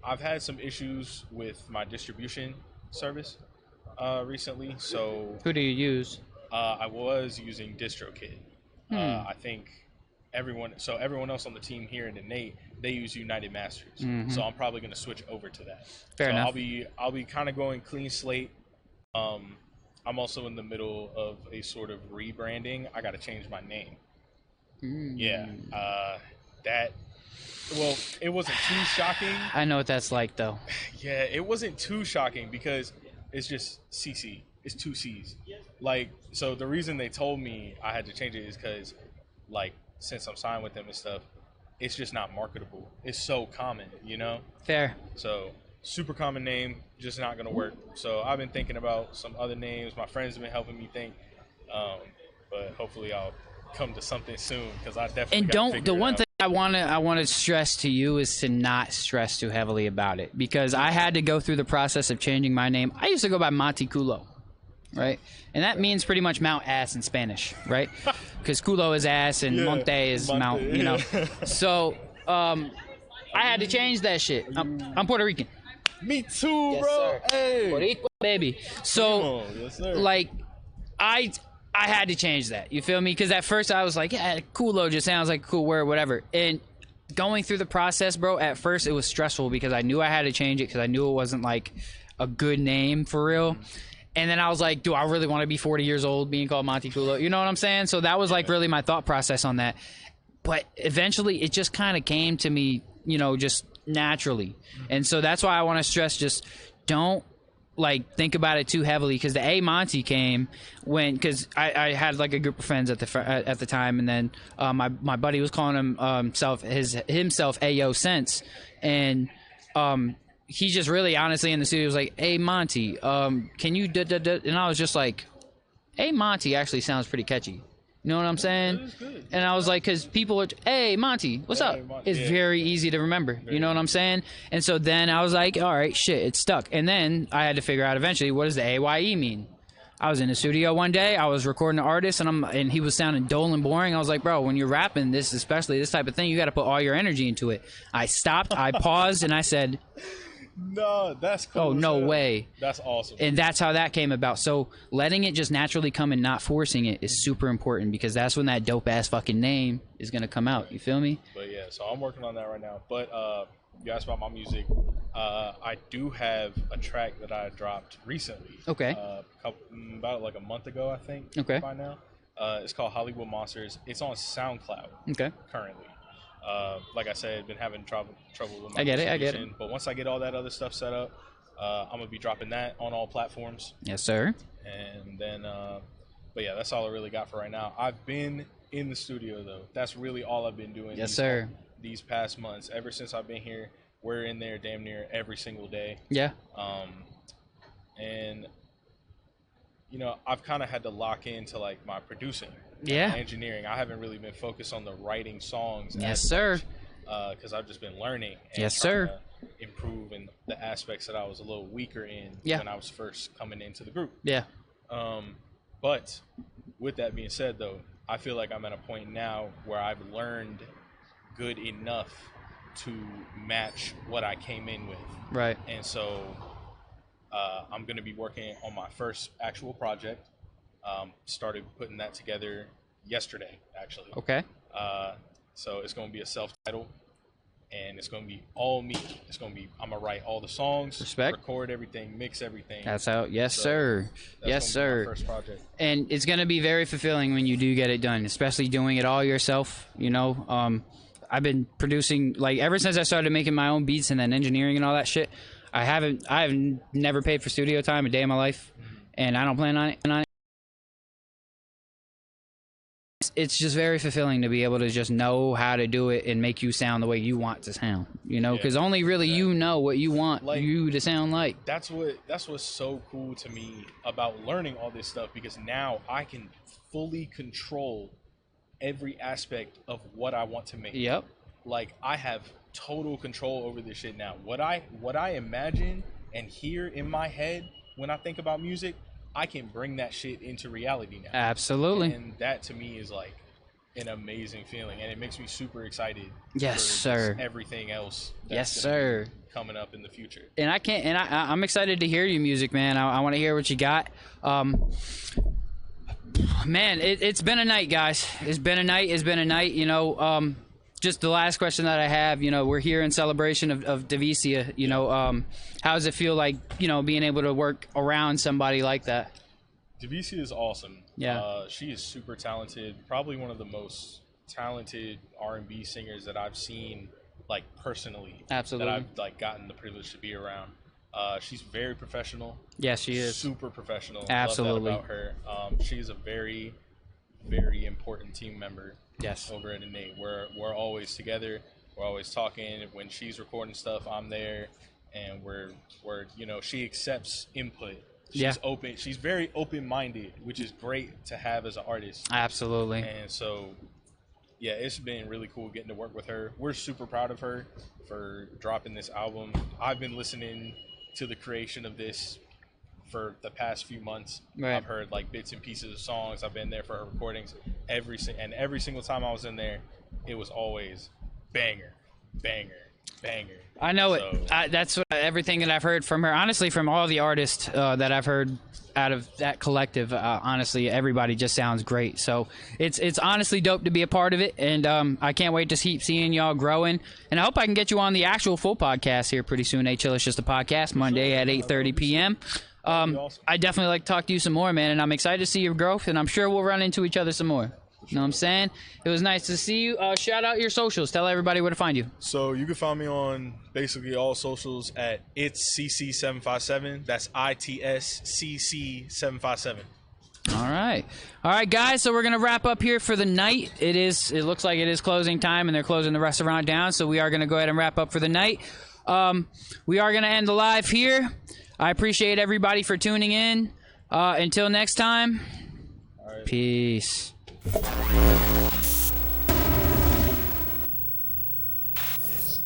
I've had some issues with my distribution service recently. So who do you use? I was using DistroKid. I think everyone else on the team here in the Nate, they use United Masters. So I'm probably going to switch over to that. Fair enough. I'll be kind of going clean slate. I'm also in the middle of a sort of rebranding. I got to change my name. Yeah. Well, it wasn't too shocking. I know what that's like, though. Yeah, it wasn't too shocking because it's just CC. It's 2 C's. Like, so the reason they told me I had to change it is because, like, since I'm signed with them and stuff, it's just not marketable. It's so common, Fair. So, super common name, just not going to work. So, I've been thinking about some other names. My friends have been helping me think. But hopefully I'll come to something soon because I definitely the one thing I want to stress to you is to not stress too heavily about it, because I had to go through the process of changing my name. I used to go by Montie Culo, right? And that means pretty much Mount Ass in Spanish, right? Because Culo is ass and Monte is Mount, So I had to change that shit. I'm Puerto Rican. Me too, Yes, bro. sir. Hey, Puerto Rico, baby. So yes, sir. like I had to change that. You feel me? Because at first I was like, yeah, Culo just sounds like a cool word, whatever. And going through the process, bro, at first it was stressful because I knew I had to change it because I knew it wasn't like a good name for real. And then I was like, do I really want to be 40 years old being called Montie Culo? You know what I'm saying? So that was like really my thought process on that. But eventually it just kind of came to me, just naturally. And so that's why I want to stress, just don't think about it too heavily, because the AyeMontie came because I had like a group of friends at the time, and then my buddy was calling himself Ayo Sense, and he just really honestly in the studio was like, AyeMontie, can you and I was just like, AyeMontie actually sounds pretty catchy. You know what I'm saying? And I was like, because people are, hey, Monty, what's up? It's very easy to remember. You know what I'm saying? And so then I was like, all right, shit, it's stuck. And then I had to figure out eventually, what does the AYE mean? I was in the studio one day, I was recording an artist, and he was sounding dull and boring. I was like, bro, when you're rapping this, especially this type of thing, you got to put all your energy into it. I stopped, I paused, and I said, no, that's cool. Oh, no way. That's awesome. And that's how that came about. So letting it just naturally come and not forcing it is super important, because that's when that dope ass fucking name is going to come out. You feel me? But yeah, so I'm working on that right now. But you asked about my music. I do have a track that I dropped recently. Okay. About like a month ago, I think. Okay. By now. It's called Hollywood Monsters. It's on SoundCloud. Okay. Currently. Like I said, been having trouble with my I get it. But once I get all that other stuff set up, I'm gonna be dropping that on all platforms. Yes, sir. And then, but But yeah, that's all I really got for right now. I've been in the studio though. That's really all I've been doing. Yes, sir. These past months, ever since I've been here, we're in there damn near every single day. Yeah. And you know, I've kind of had to lock into like my producing, yeah, engineering. I haven't really been focused on the writing songs. Yes, sir. Because I've just been learning. And yes, sir. Improve in the aspects that I was a little weaker in when I was first coming into the group. Yeah. But with that being said, though, I feel like I'm at a point now where I've learned good enough to match what I came in with. Right. And so I'm going to be working on my first actual project. Started putting that together yesterday, actually. Okay. So it's going to be a self-title. And it's going to be all me. It's going to be, I'm going to write all the songs, record everything, mix everything. That's how, yes, sir. Yes, sir. My first project. And it's going to be very fulfilling when you do get it done, especially doing it all yourself, you know. I've been producing, like, ever since I started making my own beats and then engineering and all that shit. I've never paid for studio time a day in my life, and I don't plan on it. It's just very fulfilling to be able to just know how to do it and make you sound the way you want to sound, you know, because only really you know what you want you to sound like. That's what's so cool to me about learning all this stuff, because now I can fully control every aspect of what I want to make. Yep. Like, I have total control over this shit now. What I imagine and hear in my head when I think about music, I can bring that shit into reality now. Absolutely. And that to me is like an amazing feeling, and it makes me super excited. Yes, for sir. Everything else. Yes, sir. Coming up in the future. And I'm excited to hear your music, man. I want to hear what you got. Man, it's been a night, guys. It's been a night. You know, just the last question that I have, you know, we're here in celebration of Devecia. You know, how does it feel like, you know, being able to work around somebody like that? Devecia is awesome. Yeah. She is super talented. Probably one of the most talented R&B singers that I've seen, like, personally. Absolutely. That I've, like, gotten the privilege to be around. She's very professional. Yes, she is. Super professional. Absolutely. Love that about her. She's a very, very important team member. Yes. Over at Innate. We're always together. We're always talking. When she's recording stuff, I'm there, and we're you know, she accepts input. She's open. She's very open-minded, which is great to have as an artist. Absolutely. And so, yeah, it's been really cool getting to work with her. We're super proud of her for dropping this album. I've been listening to the creation of this for the past few months. Right. I've heard like bits and pieces of songs. I've been there for her recordings. Every single time I was in there, it was always banger, banger, banger. I know it. That's everything that I've heard from her. Honestly, from all the artists that I've heard out of that collective, honestly, everybody just sounds great. So it's honestly dope to be a part of it, and I can't wait to keep seeing y'all growing. And I hope I can get you on the actual full podcast here pretty soon. Chill, it's just a podcast, Monday at 8:30 p.m. I definitely like to talk to you some more, man, and I'm excited to see your growth, and I'm sure we'll run into each other some more. You know what I'm saying? It was nice to see you. Shout out your socials. Tell everybody where to find you. So you can find me on basically all socials at itscc757. That's ITSCC757. All right, guys. So we're gonna wrap up here for the night. It looks like it is closing time, and they're closing the restaurant down. So we are gonna go ahead and wrap up for the night. We are gonna end the live here. I appreciate everybody for tuning in. Until next time, peace.